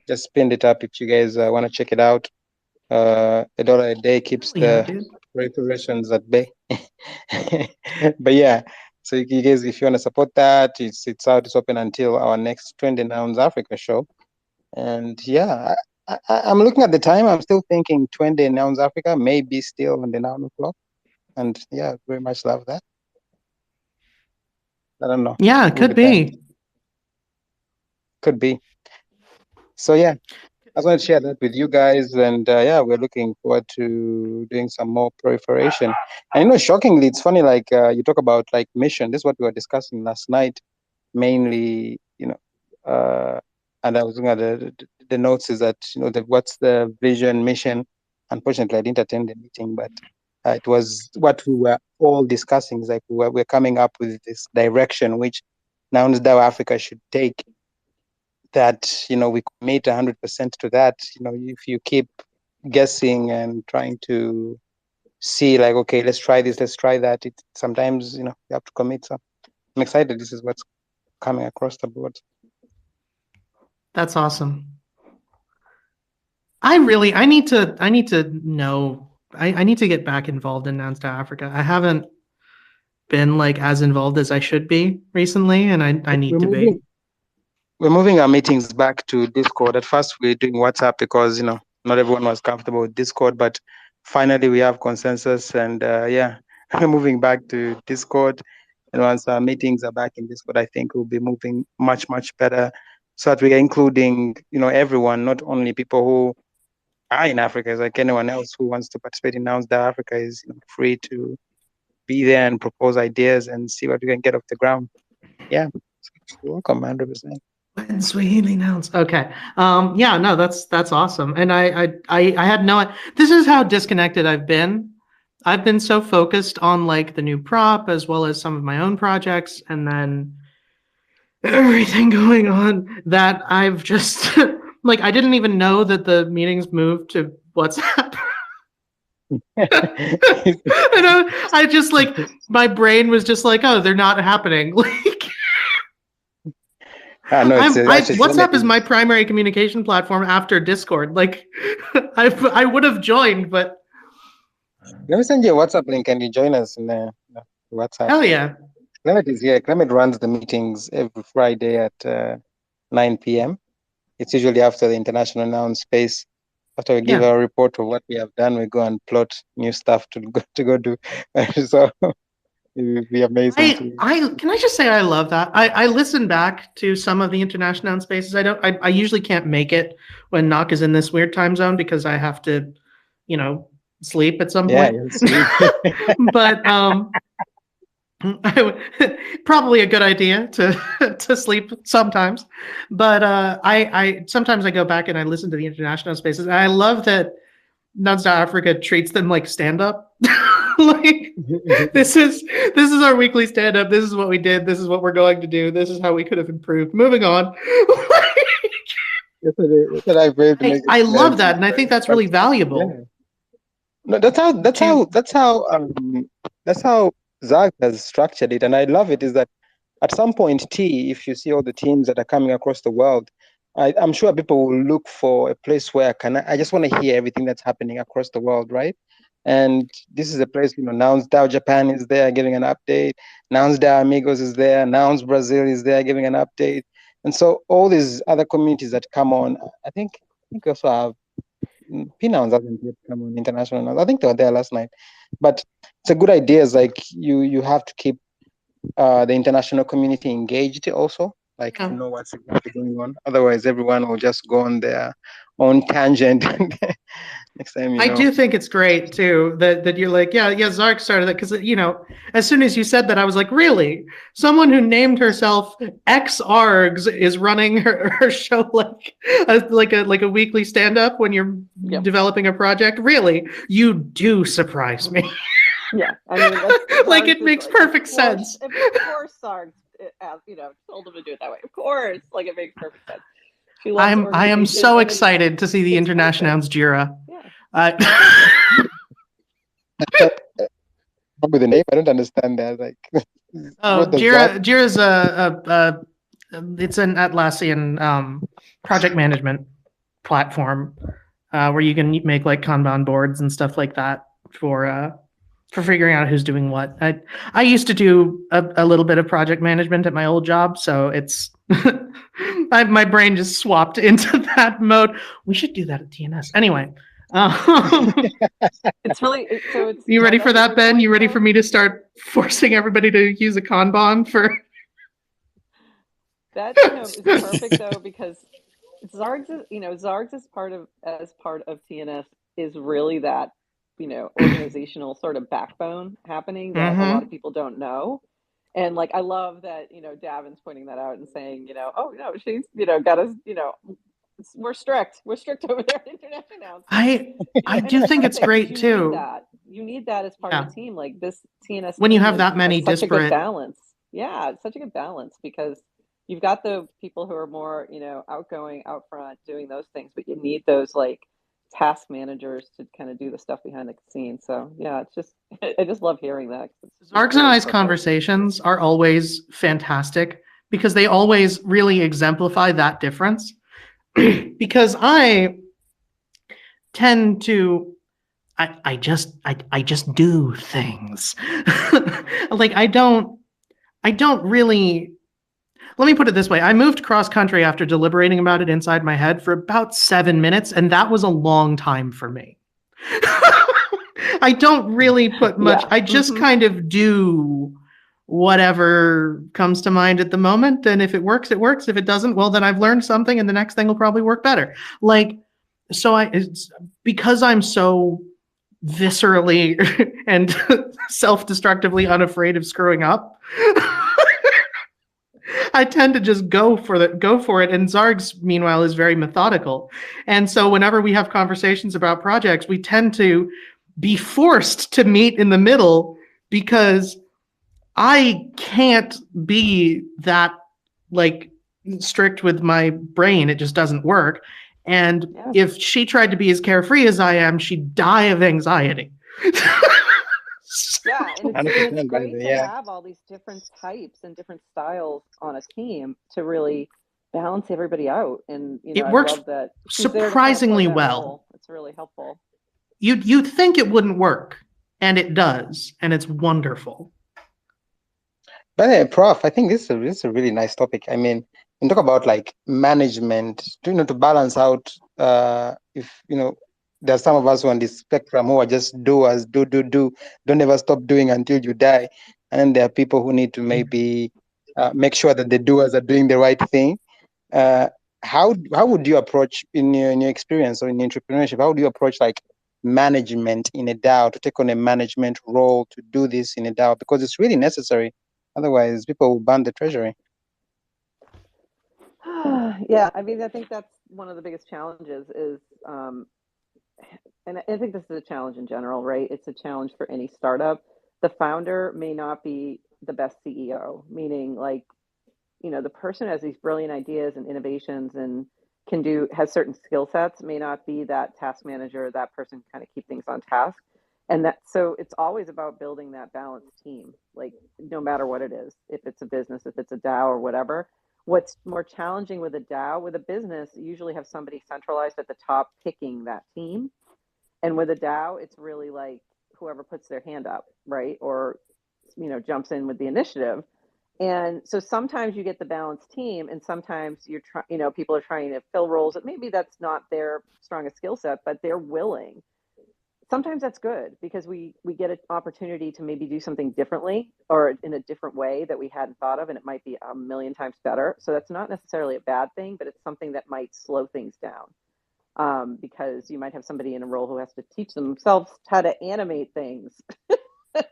just pinned it up if you guys want to check it out. $1 a day keeps the preparations at bay. But yeah, so you guys, if you want to support that, it's out, it's open until our next Trendy Nouns Africa show. And yeah, I'm looking at the time. I'm still thinking 20 Nouns Africa may be still on the 9 o'clock. And yeah, very much love that. I don't know. Yeah, it could be. Could be. So yeah, I just want to share that with you guys. And yeah, we're looking forward to doing some more proliferation. And shockingly, it's funny, like you talk about like mission. This is what we were discussing last night, mainly, and I was looking at the notes is that, what's the vision, mission. Unfortunately, I didn't attend the meeting, but it was what we were all discussing. Is like we're coming up with this direction which NounsDAO Africa should take. That we commit 100% to that. If you keep guessing and trying to see, like, okay, let's try this, let's try that. It sometimes you have to commit. So I'm excited. This is what's coming across the board. That's awesome. I need to know. I need to get back involved in NounsDAO Africa. I haven't been like as involved as I should be recently, and I need to be. We're moving our meetings back to Discord. At first, we were doing WhatsApp because not everyone was comfortable with Discord, but finally we have consensus, and yeah, we're moving back to Discord. And once our meetings are back in Discord, I think we'll be moving much better, so that we are including everyone, not only people who are in Africa. It's like anyone else who wants to participate in NounsDAO Africa is free to be there and propose ideas and see what we can get off the ground. Yeah, you're welcome, 100%. When Swahili nouns. Okay. Yeah, no, that's awesome. And I had no. This is how disconnected I've been. I've been so focused on like the new prop as well as some of my own projects, and then everything going on that I've just like I didn't even know that the meetings moved to WhatsApp. I just like, my brain was just like, oh, they're not happening. Like, No, WhatsApp is my primary communication platform after Discord. Like, I would have joined, but let me send you a WhatsApp link and you join us in WhatsApp. hell yeah. Clement is here. Clement runs the meetings every Friday at 9 p.m. It's usually after the International Noun Space. After we give our report of what we have done, we go and plot new stuff to go do. So it would be amazing. Can I just say I love that. I listen back to some of the International Noun Spaces. I usually can't make it when Knock is in this weird time zone because I have to, sleep at some point. But probably a good idea to sleep sometimes. But I sometimes I go back and I listen to the International Spaces. And I love that NounsDAO Africa treats them like stand up. Like, this is our weekly stand up. This is what we did. This is what we're going to do. This is how we could have improved. Moving on. I love that, and I think that's really valuable. Yeah. No, that's how Zach has structured it, and I love it. Is that at some point, if you see all the teams that are coming across the world, I'm sure people will look for a place where I just want to hear everything that's happening across the world, right? And this is a place, NounsDAO Japan is there giving an update. NounsDAO Amigos is there. Nouns Brazil is there giving an update. And so all these other communities that come on, I think we also have P-Nouns hasn't yet come on International Nouns. I think they were there last night. But it's a good idea. It's like you have to keep the international community engaged also, like to know what's exactly going on. Otherwise, everyone will just go on their own tangent. Next time, I do think it's great too that you're like, yeah, Zark started that because as soon as you said that, I was like, really? Someone who named herself XArgs is running her show like a weekly stand up when you're developing a project? Really? You do surprise me. Yeah, I mean, that's, like it makes perfect sense. Of course, Sarg, told him to do it that way. Of course, like it makes perfect sense. I am so excited to see the International Nouns Jira. With the name, I don't understand that. Like, Jira's it's an Atlassian project management platform where you can make like Kanban boards and stuff like that for figuring out who's doing what. I used to do a little bit of project management at my old job, so it's my brain just swapped into that mode. We should do that at TNS anyway. It's really it's. You ready for that, Ben? You ready for me to start forcing everybody to use a Kanban for? That is perfect though, because Zargs as part of TNS is really that organizational sort of backbone happening that a lot of people don't know. And like, I love that, Davin's pointing that out and saying, oh no, she's, got us, we're strict over there at International. I do think it's great too. You need that as part of the team. Like this TNS. When you have that many disparate. Such a good balance. Yeah, it's such a good balance because you've got the people who are more, outgoing, out front, doing those things, but you need those like task managers to kind of do the stuff behind the scenes. So yeah, it's just I just love hearing that. Zargs and I's conversations are always fantastic because they always really exemplify that difference. Because I tend to I just do things. Like I don't really. Let me put it this way. I moved cross country after deliberating about it inside my head for about 7 minutes, and that was a long time for me. I don't really put much. Yeah. I just kind of do whatever comes to mind at the moment, and if it works, it works. If it doesn't, well, then I've learned something, and the next thing will probably work better. Like, so it's because I'm so viscerally and self-destructively unafraid of screwing up. I tend to just go for it. And Zargs, meanwhile, is very methodical. And so whenever we have conversations about projects, we tend to be forced to meet in the middle because I can't be that like strict with my brain. It just doesn't work. And if she tried to be as carefree as I am, she'd die of anxiety. Yeah, and it's 100%, great to yeah. have all these different types and different styles on a team to really balance everybody out. And It I works love that she's there to kind of surprisingly play that well. role. It's really helpful. You'd think it wouldn't work, and it does, and it's wonderful. But Prof, I think this is a really nice topic. I mean, you talk about like management, to balance out. If there's some of us who are on this spectrum who are just doers, don't ever stop doing until you die, and then there are people who need to maybe make sure that the doers are doing the right thing. How would you approach in your experience or in entrepreneurship? How would you approach like management in a DAO, to take on a management role to do this in a DAO, because it's really necessary. Otherwise, people will ban the treasury. Yeah, I mean, I think that's one of the biggest challenges is, and I think this is a challenge in general, right? It's a challenge for any startup. The founder may not be the best CEO, meaning like, the person who has these brilliant ideas and innovations and has certain skill sets may not be that task manager, that person kind of keep things on task. And so it's always about building that balanced team, like no matter what it is, if it's a business, if it's a DAO or whatever. What's more challenging with a DAO, with a business, you usually have somebody centralized at the top picking that team. And with a DAO, it's really like whoever puts their hand up, right? Or, jumps in with the initiative. And so sometimes you get the balanced team, and sometimes people are trying to fill roles that maybe that's not their strongest skill set, but they're willing. Sometimes that's good because we get an opportunity to maybe do something differently or in a different way that we hadn't thought of, and it might be a million times better. So that's not necessarily a bad thing, but it's something that might slow things down, because you might have somebody in a role who has to teach themselves how to animate things.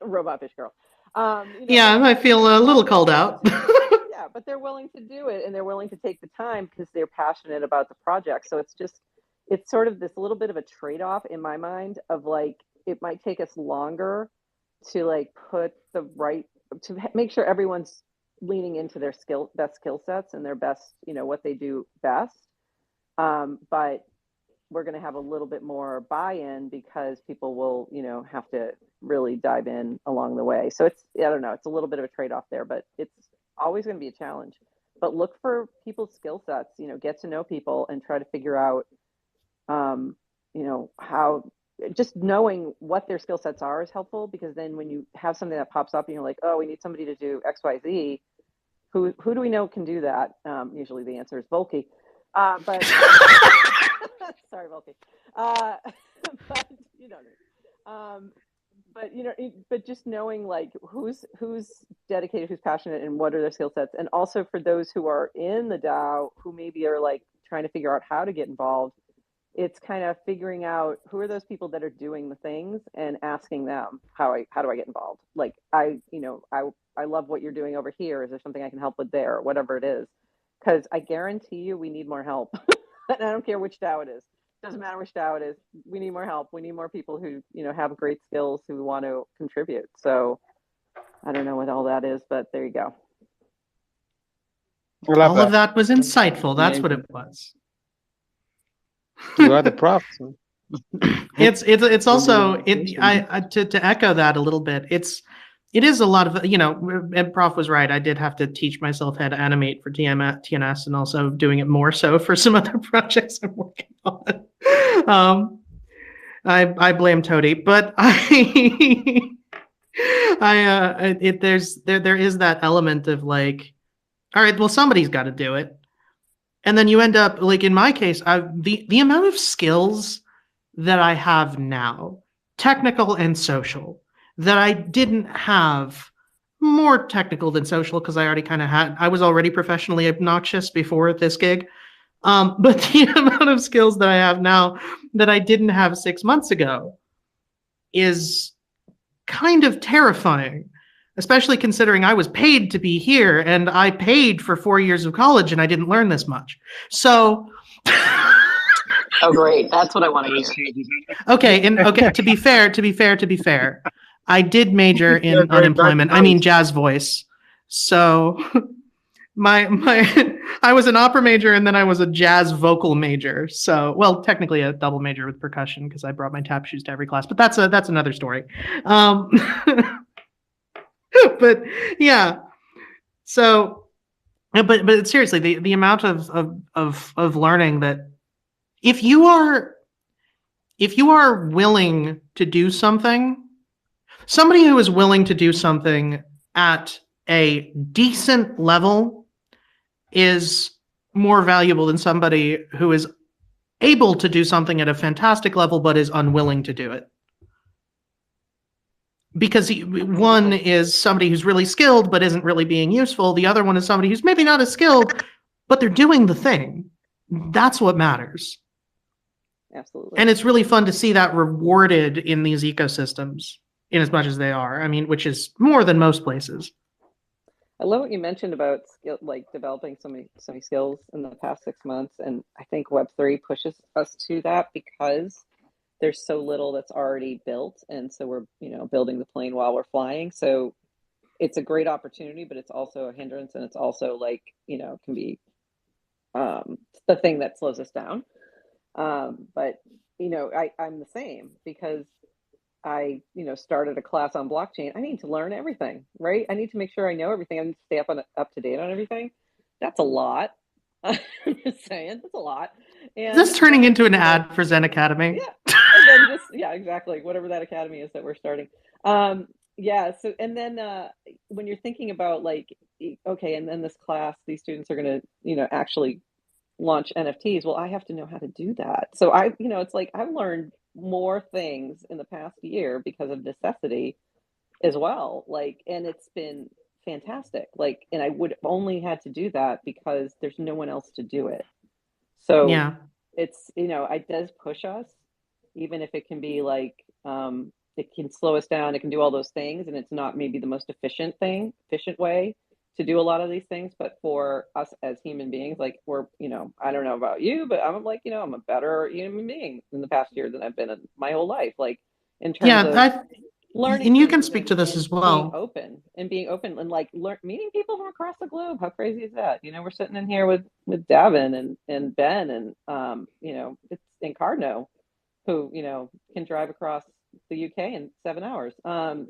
Robot fish girl. Yeah, I feel a little called out. Yeah, but they're willing to do it, and they're willing to take the time because they're passionate about the project. So it's sort of this little bit of a trade-off in my mind of like, it might take us longer to like to make sure everyone's leaning into their best skill sets and their best, what they do best. But we're going to have a little bit more buy-in because people will, have to really dive in along the way. So I don't know, it's a little bit of a trade-off there, but it's always going to be a challenge. But look for people's skill sets, get to know people and try to figure out, how just knowing what their skill sets are is helpful, because then when you have something that pops up and you're like, oh, we need somebody to do XYZ, who do we know can do that? Usually the answer is Volky. But sorry, Volky. But but just knowing like who's dedicated, who's passionate, and what are their skill sets, and also for those who are in the DAO who maybe are like trying to figure out how to get involved, it's kind of figuring out who are those people that are doing the things and asking them how do I get involved? Like I love what you're doing over here. Is there something I can help with there? Whatever it is, because I guarantee you we need more help. And I don't care which DAO it is. Doesn't matter which DAO it is. We need more help. We need more people who have great skills who want to contribute. So I don't know what all that is, but there you go. All of that was insightful. That's what it was. You are the prof. It's also to echo that a little bit. It is a lot of, Ed Prof was right. I did have to teach myself how to animate for TNS, and also doing it more so for some other projects I'm working on. I blame Toady, but there is that element of like, all right, well, somebody's got to do it. And then you end up, like in my case, the amount of skills that I have now, technical and social, that I didn't have, more technical than social because I was already professionally obnoxious before this gig. But the amount of skills that I have now that I didn't have 6 months ago is kind of terrifying. Especially considering I was paid to be here, and I paid for 4 years of college, and I didn't learn this much. So, oh great, that's what I want to hear. Okay, to be fair, I did major in unemployment. I mean jazz voice. So, my I was an opera major and then I was a jazz vocal major. So, well, technically a double major with percussion because I brought my tap shoes to every class. But that's another story. But yeah, so, but seriously, the amount of learning that if you are willing to do something, somebody who is willing to do something at a decent level is more valuable than somebody who is able to do something at a fantastic level but is unwilling to do it. Because one is somebody who's really skilled but isn't really being useful. The other one is somebody who's maybe not as skilled, but they're doing the thing. That's what matters. Absolutely. And it's really fun to see that rewarded in these ecosystems, in as much as they are. I mean, which is more than most places. I love what you mentioned about like developing so many skills in the past 6 months, and I think Web3 pushes us to that because there's so little that's already built, and so we're building the plane while we're flying. So it's a great opportunity, but it's also a hindrance, and it's also like can be the thing that slows us down. But I'm the same because I started a class on blockchain. I need to learn everything, right? I need to make sure I know everything. I need to stay up to date on everything. That's a lot. I'm just saying, that's a lot. And is this turning into an ad for Zen Academy? Yeah. And then exactly. Whatever that academy is that we're starting. Yeah. So, and then when you're thinking about like, okay, and then this class, these students are going to, actually launch NFTs. Well, I have to know how to do that. So it's like I've learned more things in the past year because of necessity as well. Like, and it's been fantastic. Like, and I would have only had to do that because there's no one else to do it. So yeah, it's, it does push us, even if it can be like, it can slow us down. It can do all those things. And it's not maybe the most efficient way to do a lot of these things, but for us as human beings, like we're, I don't know about you, but I'm like, I'm a better human being in the past year than I've been in my whole life. Like in terms of learning. And you can speak to this as well. Being open and like meeting people from across the globe. How crazy is that? We're sitting in here with Davin and Ben and, it's in Cardno who, can drive across the UK in 7 hours.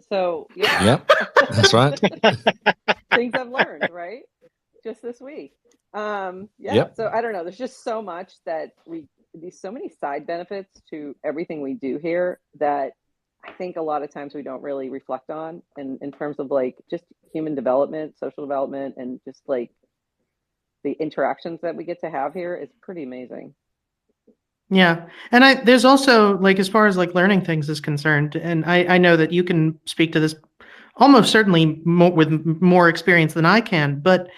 So yeah. Yep, that's right. Things I've learned, right? Just this week. Yeah. Yep. So I don't know. There's just so much that there's so many side benefits to everything we do here that I think a lot of times we don't really reflect on in terms of like just human development, social development, and just like the interactions that we get to have here is pretty amazing. Yeah. And there's also like, as far as like learning things is concerned, and I know that you can speak to this almost certainly with more experience than I can, but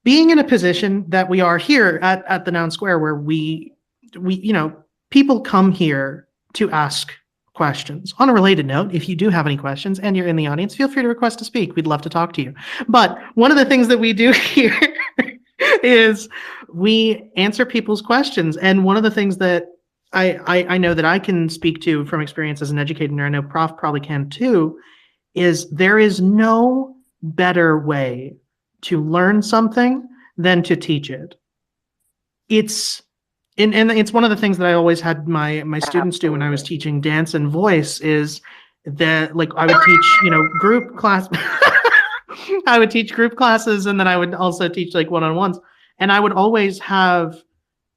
being in a position that we are here at the Noun Square, where we people come here to ask questions. On a related note, if you do have any questions and you're in the audience, feel free to request to speak. We'd love to talk to you. But one of the things that we do here is we answer people's questions. And one of the things that I know that I can speak to from experience as an educator, and I know Prof probably can too, is there is no better way to learn something than to teach it. It's one of the things that I always had my students do when I was teaching dance and voice is that like I would teach, group class. I would teach group classes, and then I would also teach like one-on-ones. And I would always have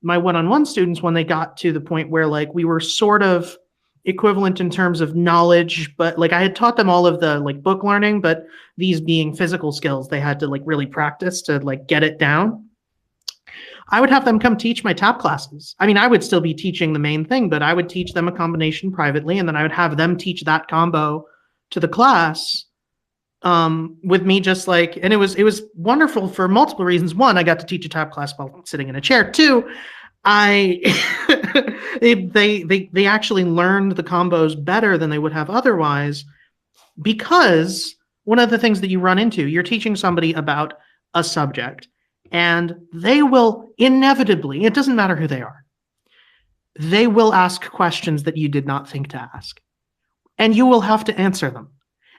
my one-on-one students, when they got to the point where like we were sort of equivalent in terms of knowledge, but like I had taught them all of the like book learning, but these being physical skills, they had to like really practice to like get it down. I would have them come teach my tap classes. I mean, I would still be teaching the main thing, but I would teach them a combination privately, and then I would have them teach that combo to the class with me, just like, and it was wonderful for multiple reasons. One, I got to teach a tap class while sitting in a chair. Two, they actually learned the combos better than they would have otherwise, because one of the things that you run into, you're teaching somebody about a subject, and they will inevitably, it doesn't matter who they are, they will ask questions that you did not think to ask, and you will have to answer them.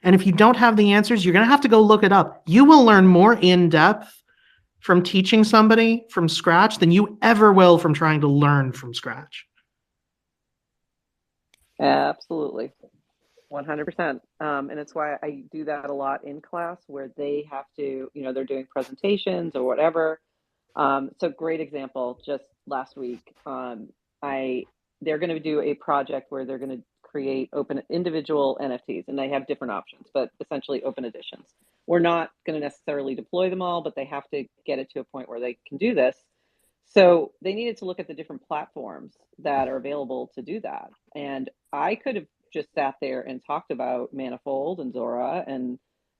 And if you don't have the answers, you're going to have to go look it up. You will learn more in depth from teaching somebody from scratch than you ever will from trying to learn from scratch. Absolutely. 100%. And it's why I do that a lot in class where they have to, they're doing presentations or whatever. So great example, just last week, they're going to do a project where they're going to create open individual NFTs, and they have different options, but essentially open editions. We're not going to necessarily deploy them all, but they have to get it to a point where they can do this. So they needed to look at the different platforms that are available to do that. And I could have just sat there and talked about Manifold and Zora and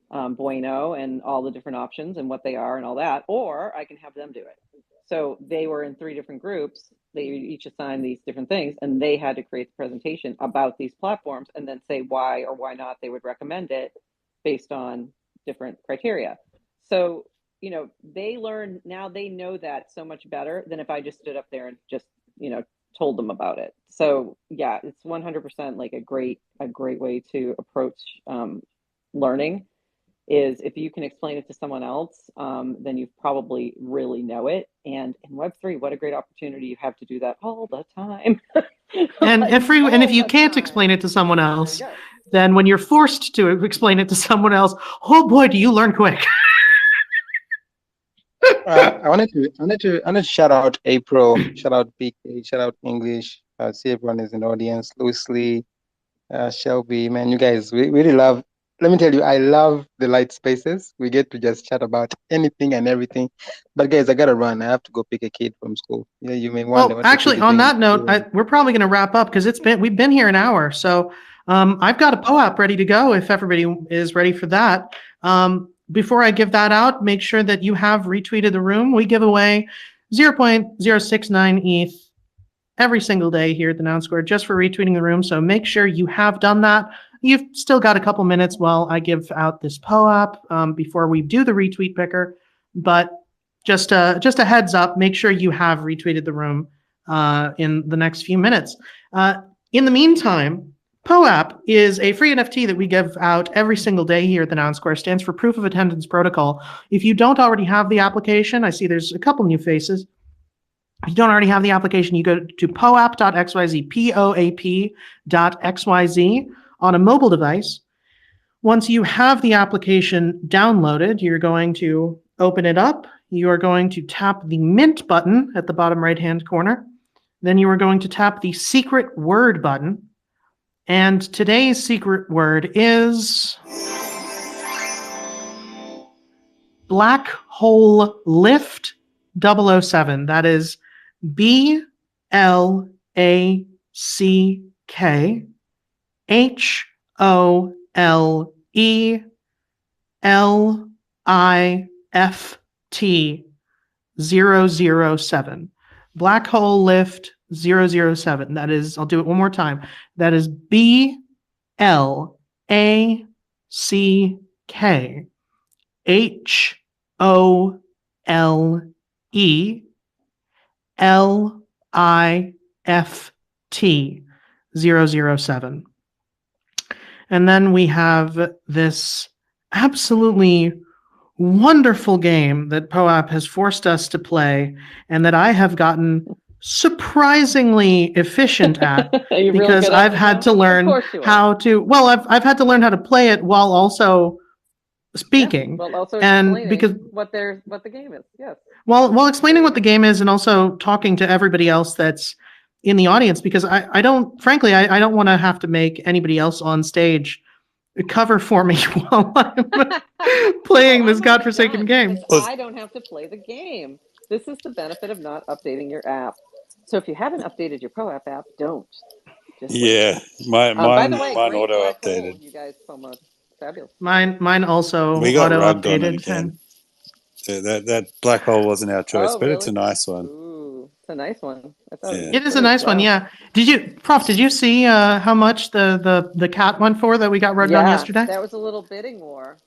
Bueno and all the different options and what they are and all that, or I can have them do it. So they were in 3 different groups. They each assigned these different things, and they had to create the presentation about these platforms and then say why or why not they would recommend it based on different criteria. So, they learn, now they know that so much better than if I just stood up there and just, told them about it. So yeah, it's 100% like a great way to approach learning. Is if you can explain it to someone else, then you probably really know it. And in Web3, what a great opportunity you have to do that all the time. And if you can't explain it to someone else, then when you're forced to explain it to someone else, oh boy, do you learn quick. I wanted to shout out April, shout out BK, shout out English. See everyone is in the audience. Loosely, Shelby, man, you guys, we really love. Let me tell you, I love the LITE spaces. We get to just chat about anything and everything. But guys, I gotta run. I have to go pick a kid from school. Yeah, you may wonder. Well, actually, on that note, we're probably going to wrap up because we've been here an hour. So I've got a POAP ready to go if everybody is ready for that. Before I give that out, make sure that you have retweeted the room. We give away 0.069 ETH every single day here at the Noun Square just for retweeting the room. So make sure you have done that. You've still got a couple minutes while I give out this POAP before we do the retweet picker. But just a heads up, make sure you have retweeted the room in the next few minutes. In the meantime, POAP is a free NFT that we give out every single day here at the Noun Square. Stands for Proof of Attendance Protocol. If you don't already have the application, I see there's a couple new faces. If you don't already have the application, you go to poap.xyz, poap.xyz on a mobile device. Once you have the application downloaded, you're going to open it up. You are going to tap the mint button at the bottom right-hand corner. Then you are going to tap the secret word button. And today's secret word is Black Hole Lift 007. That is BLACKHOLELIFT 007. Black Hole Lift 007. That is, I'll do it one more time. That is BLACKHOLELIFT 007. And then we have this absolutely wonderful game that POAP has forced us to play and that I have gotten surprisingly efficient at because I've had to learn how to, well, I've had to learn how to play it while also speaking. Yeah, well, also and because what the game is. Yes. While explaining what the game is and also talking to everybody else that's in the audience, because I don't want to have to make anybody else on stage cover for me while I'm playing this godforsaken game. I don't have to play the game. This is the benefit of not updating your app. So if you haven't updated your POAP app, don't. Yeah, mine by the way, auto updated. You guys promote fabulous. Mine also we got auto rugged on it updated. again. That black hole wasn't our choice, but really? it's a nice one. Ooh, it's a nice one. It is a nice one, yeah. Did you see how much the cat went for that we got rugged on yesterday? There was a little bidding war.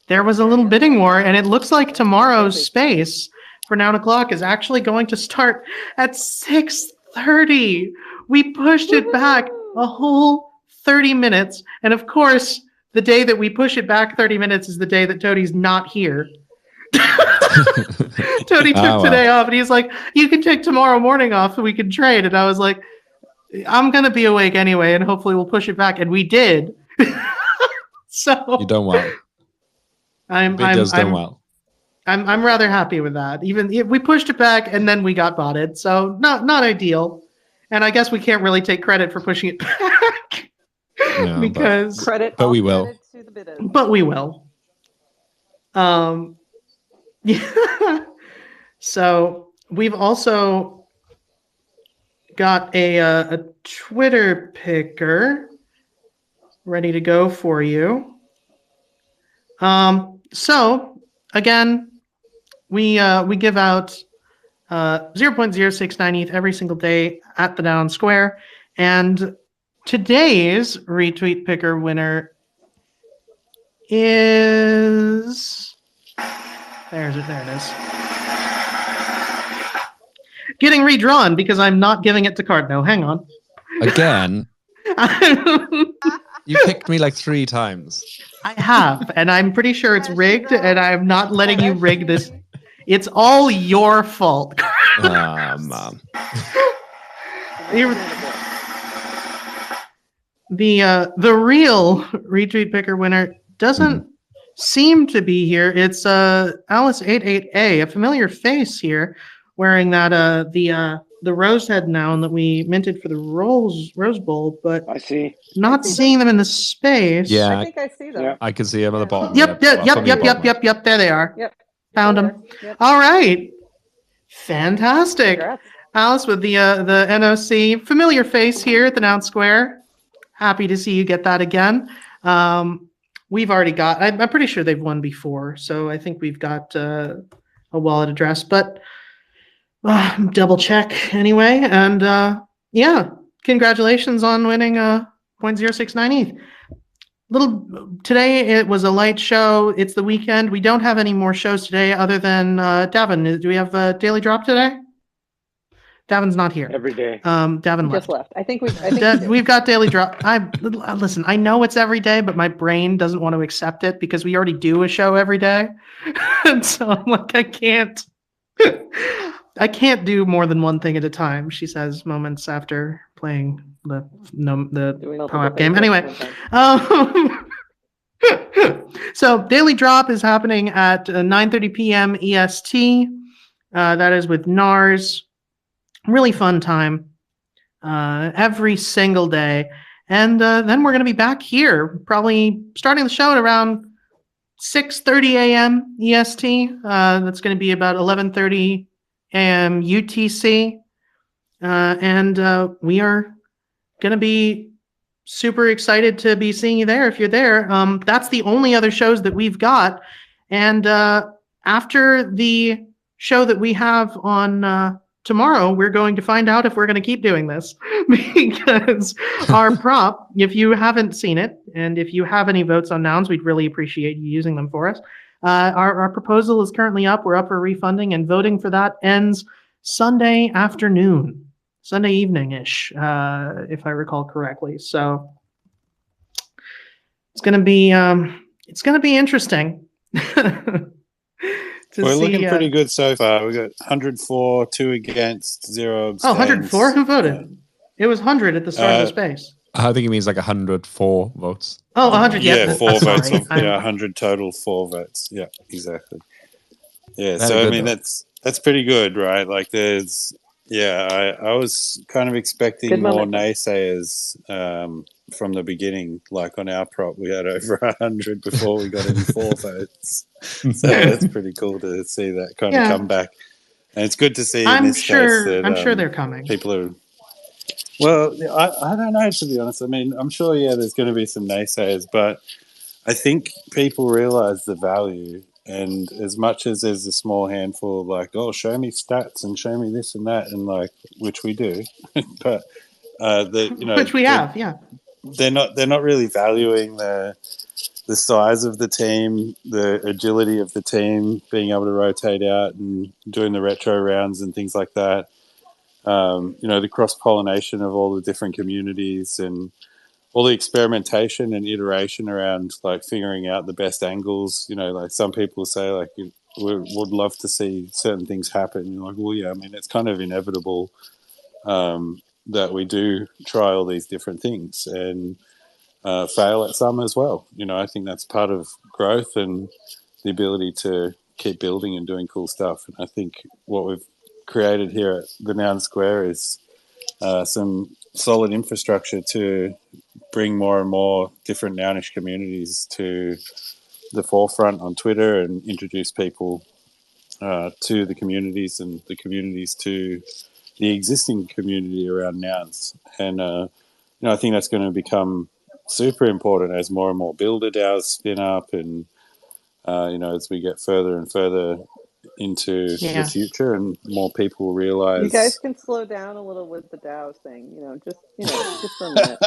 There was a little bidding war, and it looks like tomorrow's space for Noun O'Clock is actually going to start at 6:30. We pushed it back a whole 30 minutes, and of course, the day that we push it back 30 minutes is the day that Toadie's not here. Tony took Ah, well. today off, and he's like, "You can take tomorrow morning off, so we can trade." And I was like, "I'm gonna be awake anyway, and hopefully we'll push it back." And we did. So You done well. I'm rather happy with that. Even if we pushed it back, and then we got botted, so not ideal. And I guess we can't really take credit for pushing it back No, because Credit, but all we will. credit to the bidders. but we will. Yeah. So we've also got a Twitter picker ready to go for you. So again, we give out 0.069 ETH every single day at the Noun Square, and today's retweet picker winner is there it is. Getting redrawn because I'm not giving it to Cardno. Hang on. Again? You picked me like 3 times. I have, and I'm pretty sure it's rigged, and I'm not letting you rig this. It's all your fault. Ah, man. The real retweet picker winner doesn't seem to be here. It's Alice88A, a familiar face here, wearing that the rose head noun that we minted for the Rose Bowl, but I see. not seeing them in the space. Yeah, I think I see them. Yeah. I can see him at the bottom. Yep. There they are. Yep. Found them. Yep. All right. Fantastic. Congrats. Alice with the NOC, familiar face here at the Noun Square. Happy to see you get that again. We've already got. I'm pretty sure they've won before, so I think we've got a wallet address. But double check anyway, and yeah, congratulations on winning 0.069 ETH. Today it was a light show. It's the weekend. We don't have any more shows today other than Davin. Do we have a daily drop today? Davin's not here. Every day. Davin Just left. I think we. We've got daily drop. Listen. I know it's every day, but my brain doesn't want to accept it because we already do a show every day, and so I'm like, I can't. I can't do more than one thing at a time. She says moments after playing the POAP game. Anyway, so daily drop is happening at 9:30 p.m. EST. That is with NARS. Really fun time every single day. And then we're going to be back here, probably starting the show at around 6:30 a.m. EST. That's going to be about 11:30 a.m. UTC. And we are going to be super excited to be seeing you there if you're there. That's the only other shows that we've got. And after the show that we have on tomorrow, we're going to find out if we're going to keep doing this because our prop, if you haven't seen it, and if you have any votes on nouns, we'd really appreciate you using them for us. Our proposal is currently up. We're up for refunding, and voting for that ends Sunday afternoon, Sunday evening-ish, if I recall correctly. So it's going to be interesting. We're looking pretty good so far. We got 104, 2 against, 0 abstains. Oh, 104? Who voted? It was 100 at the start of the space. I think it means like 104 votes. Oh, 100. Yeah, 4 votes. Sorry. 100 total, 4 votes. Yeah, exactly. Yeah, Very so I good, mean though. that's pretty good, right? Like there's I was kind of expecting Good more momentum. naysayers from the beginning. Like on our prop, we had over 100 before we got any 4 votes. So that's pretty cool to see that kind of come back. And it's good to see in this case that I'm sure they're coming. people are. Well, I don't know, to be honest. I mean, I'm sure, there's going to be some naysayers, but I think people realize the value. And as much as there's a small handful of like, oh, show me stats and show me this and that, and like, which we do, but which we have, yeah. They're not really valuing the size of the team, the agility of the team, being able to rotate out and doing the retro rounds and things like that. The cross-pollination of all the different communities and all the experimentation and iteration around like figuring out the best angles. Like some people say like would love to see certain things happen. You're like, well, yeah, I mean, it's kind of inevitable that we do try all these different things and fail at some as well. I think that's part of growth and the ability to keep building and doing cool stuff. And I think what we've created here at the Noun Square is some solid infrastructure to bring more and more different Nounish communities to the forefront on Twitter and introduce people to the communities and the communities to the existing community around nouns. And I think that's going to become super important as more and more builder DAOs spin up, and as we get further and further into the future and more people realize. You guys can slow down a little with the DAO thing, just for a minute.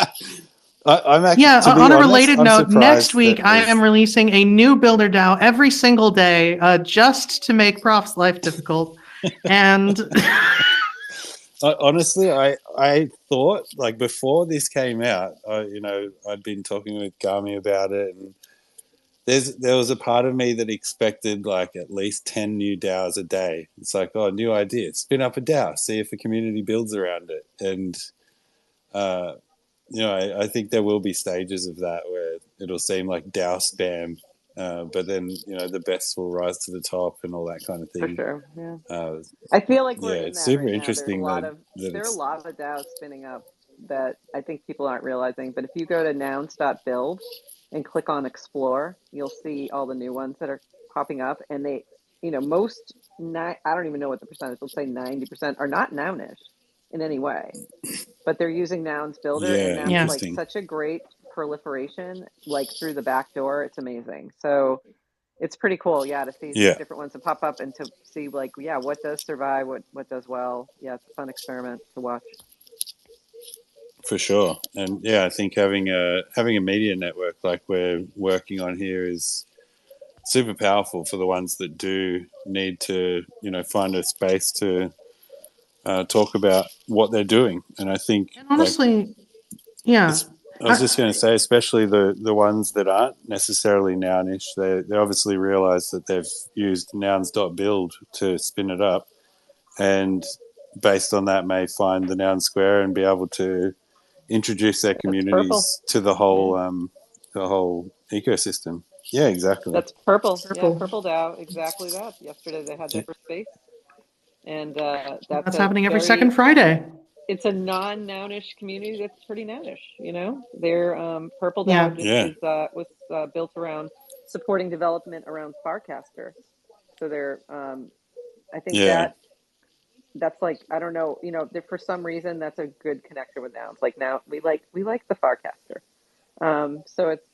I'm actually, on a related note, next week I am releasing a new Builder DAO every single day, just to make Prof's life difficult. And honestly, I thought, like, before this came out, I'd been talking with Gami about it, and there was a part of me that expected like at least 10 new DAOs a day. It's like, oh, new idea, spin up a DAO, see if a community builds around it. And I think there will be stages of that where it'll seem like DAO spam, but then the best will rise to the top and all that kind of thing. For sure, yeah. I feel like we're in it's that super right interesting. Now. There are a lot of DAOs spinning up that I think people aren't realizing. But if you go to nouns.build and click on explore, you'll see all the new ones that are popping up, and they, I don't even know what the percentage. Let's say 90% are not nounish in any way. But they're using Nouns Builder, and that's like such a great proliferation, like through the back door. It's amazing. So it's pretty cool, to see these different ones that pop up and to see, like, what does survive, what does well. Yeah, it's a fun experiment to watch. For sure. And I think having a media network like we're working on here is super powerful for the ones that do need to, find a space to talk about what they're doing. And I think, honestly, I was just going to say, especially the ones that aren't necessarily nounish, they obviously realize that they've used nouns.build to spin it up, and based on that may find the Noun Square and be able to introduce their communities to the whole ecosystem. Yeah, exactly. That's Purple. Yeah, Purple DAO, exactly that. Yesterday they had their first space. And that's happening every second Friday. It's a non-nounish community that's pretty nounish, Their Purple DAO was built around supporting development around Farcaster. So they're, I think that's like, I don't know, for some reason that's a good connector with nouns. Like now we like the Farcaster. So it's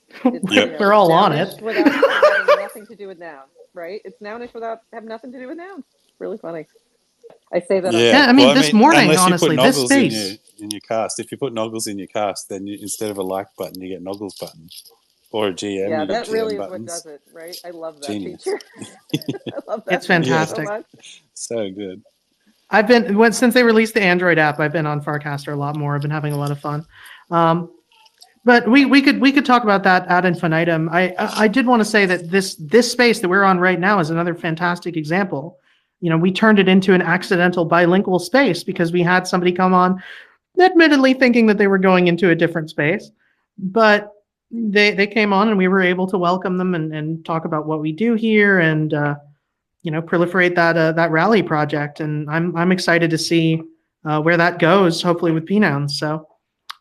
we're all on it. Without having nothing to do with nouns, right? It's nounish without having nothing to do with nouns. Really funny. I say that. This morning, honestly, this space. In your cast, if you put Noggles in your cast, then instead of a like button, you get Noggles button, or a GM. Yeah, that really is what does it, right? I love that feature. I love that. It's fantastic. So good. I've been since they released the Android app. I've been on Farcaster a lot more. I've been having a lot of fun. But we could talk about that ad infinitum. I did want to say that this space that we're on right now is another fantastic example. We turned it into an accidental bilingual space because we had somebody come on, admittedly thinking that they were going into a different space, but they came on and we were able to welcome them and talk about what we do here and proliferate that rally project. And I'm excited to see where that goes. Hopefully with PNouns. So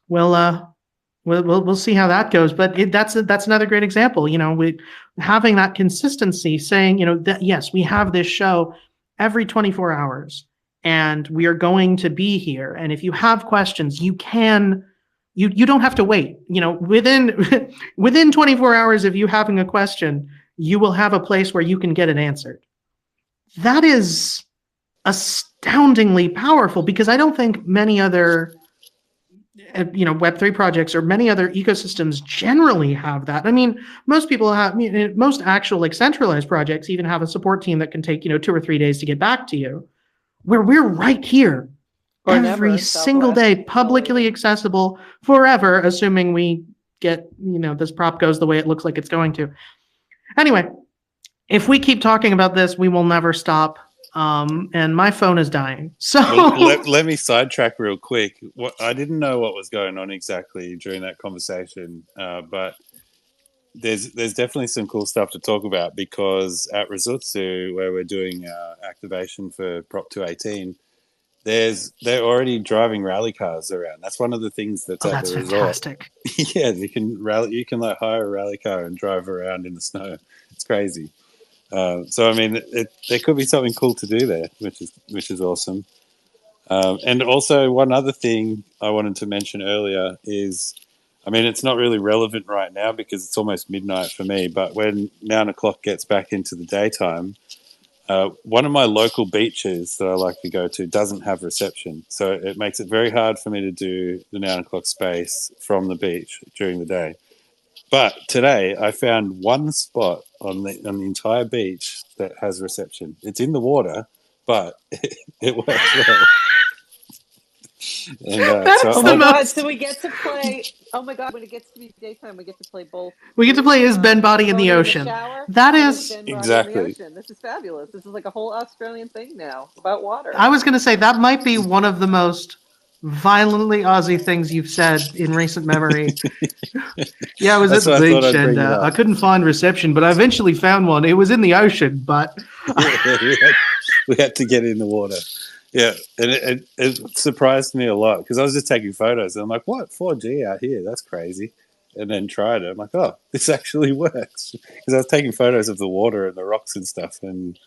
we'll see how that goes. But that's another great example. We having that consistency, saying that yes, we have this show every 24 hours and we are going to be here. And if you have questions, you don't have to wait, within 24 hours of you having a question, you will have a place where you can get it answered. That is astoundingly powerful because I don't think many other, Web3 projects or many other ecosystems generally have that. I mean, most people have, most actual centralized projects even have a support team that can take, 2 or 3 days to get back to you, where we're right here every single day, publicly accessible forever, assuming we get, this prop goes the way it looks like it's going to. Anyway, If we keep talking about this, we will never stop. And my phone is dying. So let me sidetrack real quick. I didn't know what was going on exactly during that conversation, but there's definitely some cool stuff to talk about, because at Risutsu, where we're doing activation for Prop 218, they're already driving rally cars around. That's one of the things that's at that's the fantastic. resort. Yeah, you can like hire a rally car and drive around in the snow. It's crazy. So I mean, there could be something cool to do there, which is awesome. And also, one other thing I wanted to mention earlier is, I mean, it's not really relevant right now because it's almost midnight for me. But when 9 o'clock gets back into the daytime, one of my local beaches that I like to go to doesn't have reception, so it makes it very hard for me to do the 9 o'clock space from the beach during the day. But today I found one spot on the entire beach that has reception. It's in the water, but it works well. And Oh my god! So we get to play. Oh my god! When it gets to be daytime, we get to play both. We get to play Is Ben Body in the Ocean. That is exactly. This is fabulous. This is like a whole Australian thing now about water. I was going to say that might be one of the most violently Aussie things you've said in recent memory. Yeah, I was at the beach and I couldn't find reception, but I eventually found one. It was in the ocean, but we had to get in the water. Yeah, and it surprised me a lot because I was just taking photos and I'm like, what, 4G out here? That's crazy. And then tried it. I'm like, oh, this actually works. Because I was taking photos of the water and the rocks and stuff. And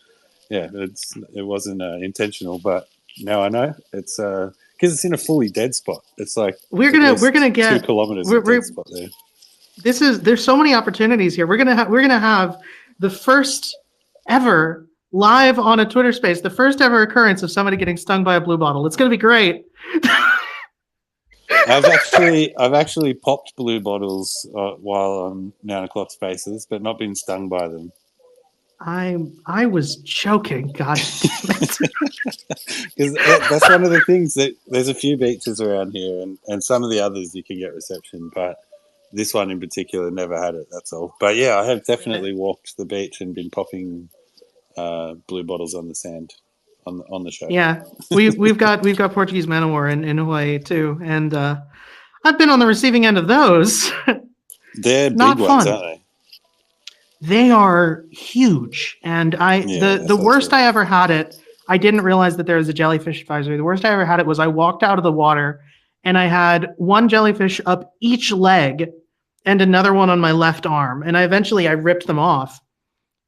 yeah, it wasn't intentional, but now I know. It's because it's in a fully dead spot. It's like we're gonna get 2 kilometers of dead spot there. There's so many opportunities here. We're gonna have the first ever live on a Twitter space, the first ever occurrence of somebody getting stung by a blue bottle. It's gonna be great. I've actually popped blue bottles while on 9 o'clock spaces, but not been stung by them. I was joking. God damn it. Because that's one of the things that there's a few beaches around here, and some of the others you can get reception, but this one in particular never had it. That's all. But yeah, I have definitely walked the beach and been popping blue bottles on the sand on the show. Yeah, we've got Portuguese man o' war in Hawaii too, and I've been on the receiving end of those. They're not big fun. ones, aren't they? They are huge, and the worst I ever had it. I didn't realize that there was a jellyfish advisory. The worst I ever had it was I walked out of the water, and I had one jellyfish up each leg, and another one on my left arm, and I ripped them off,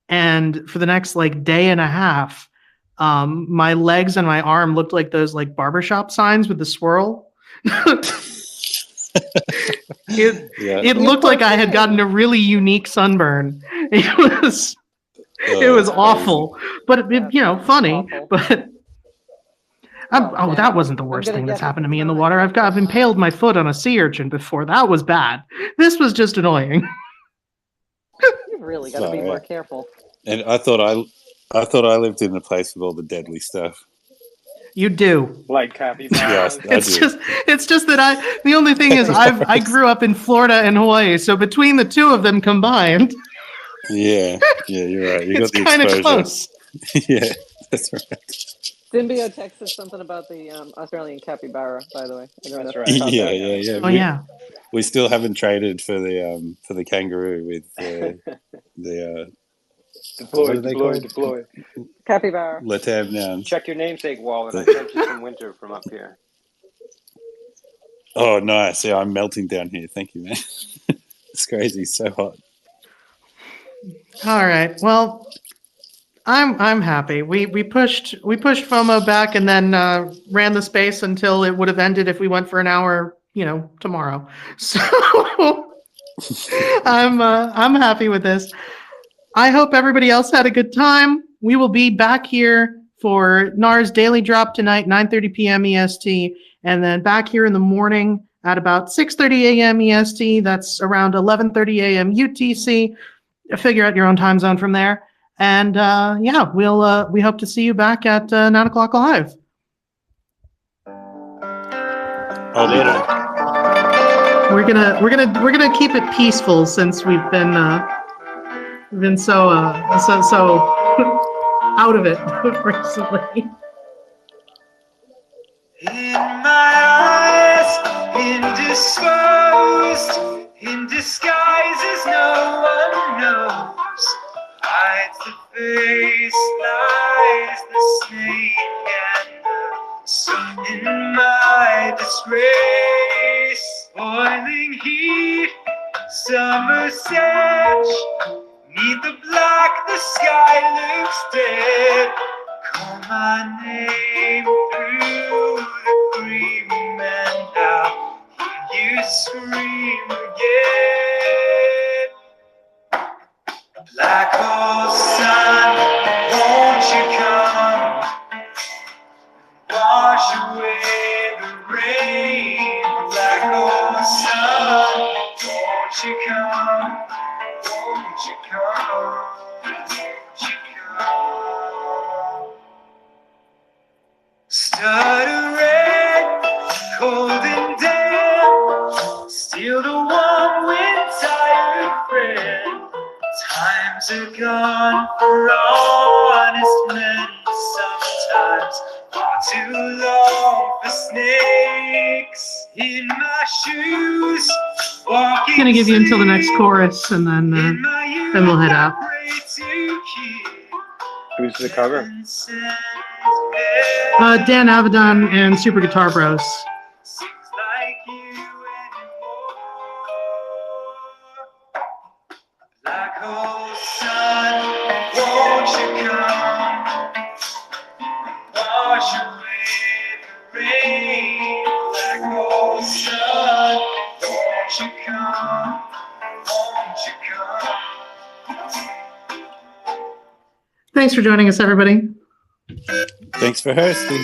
and for the next day and a half, my legs and my arm looked like those barbershop signs with the swirl. It looked like I had gotten a really unique sunburn. It was awful, but funny. Awful. But that wasn't the worst thing that's happened to me in the water. I've impaled my foot on a sea urchin before. That was bad. This was just annoying. You've really got to be more careful. And I thought I lived in the place with all the deadly stuff. You do. Like capybaras. Yes, it's just that the only thing is I grew up in Florida and Hawaii, so between the two of them combined. Yeah, you're right. You got the exposure. It's kind of close. Yeah, that's right. Symbio texted something about the Australian capybara, by the way. That's right. Yeah. Oh yeah. We still haven't traded for the kangaroo with the Deploy. Capybara. Latam nouns. Check your namesake wall, and I sent you some winter from up here. Oh, nice. Yeah, I'm melting down here. Thank you, man. It's crazy. So hot. All right. Well, I'm happy. We pushed FOMO back and then ran the space until it would have ended if we went for an hour, tomorrow. So I'm happy with this. I hope everybody else had a good time. We will be back here for NAR's Daily Drop tonight, 9:30 p.m. EST, and then back here in the morning at about 6:30 a.m. EST. That's around 11:30 a.m. UTC. Figure out your own time zone from there. And we hope to see you back at 9 o'clock live. I'll be there. We're gonna keep it peaceful since we've been I've been so out of it recently. In my eyes, indisposed, in disguises no one knows. Hides the face, lies the snake, and the sun in my disgrace. Boiling heat, summer sedge, neath the black the sky looks dead. Call my name through the cream, and I'll hear you scream again. Black hole sun, won't you come, wash away the rain. Black hole sun, won't you come, won't you come, won't you come. Stuttering, cold and damp, still the warm wind, tired friend. Times are gone for honest men, sometimes far too long for snakes. In my shoes, walking. I'm gonna give you until the next chorus, and then we'll head out. Who's the cover? Dan Avedon and Super Guitar Bros. Black hole sun, won't you come, wash away the rain. Black hole sun, won't you come, won't you come. Thanks for joining us, everybody. Thanks for hosting.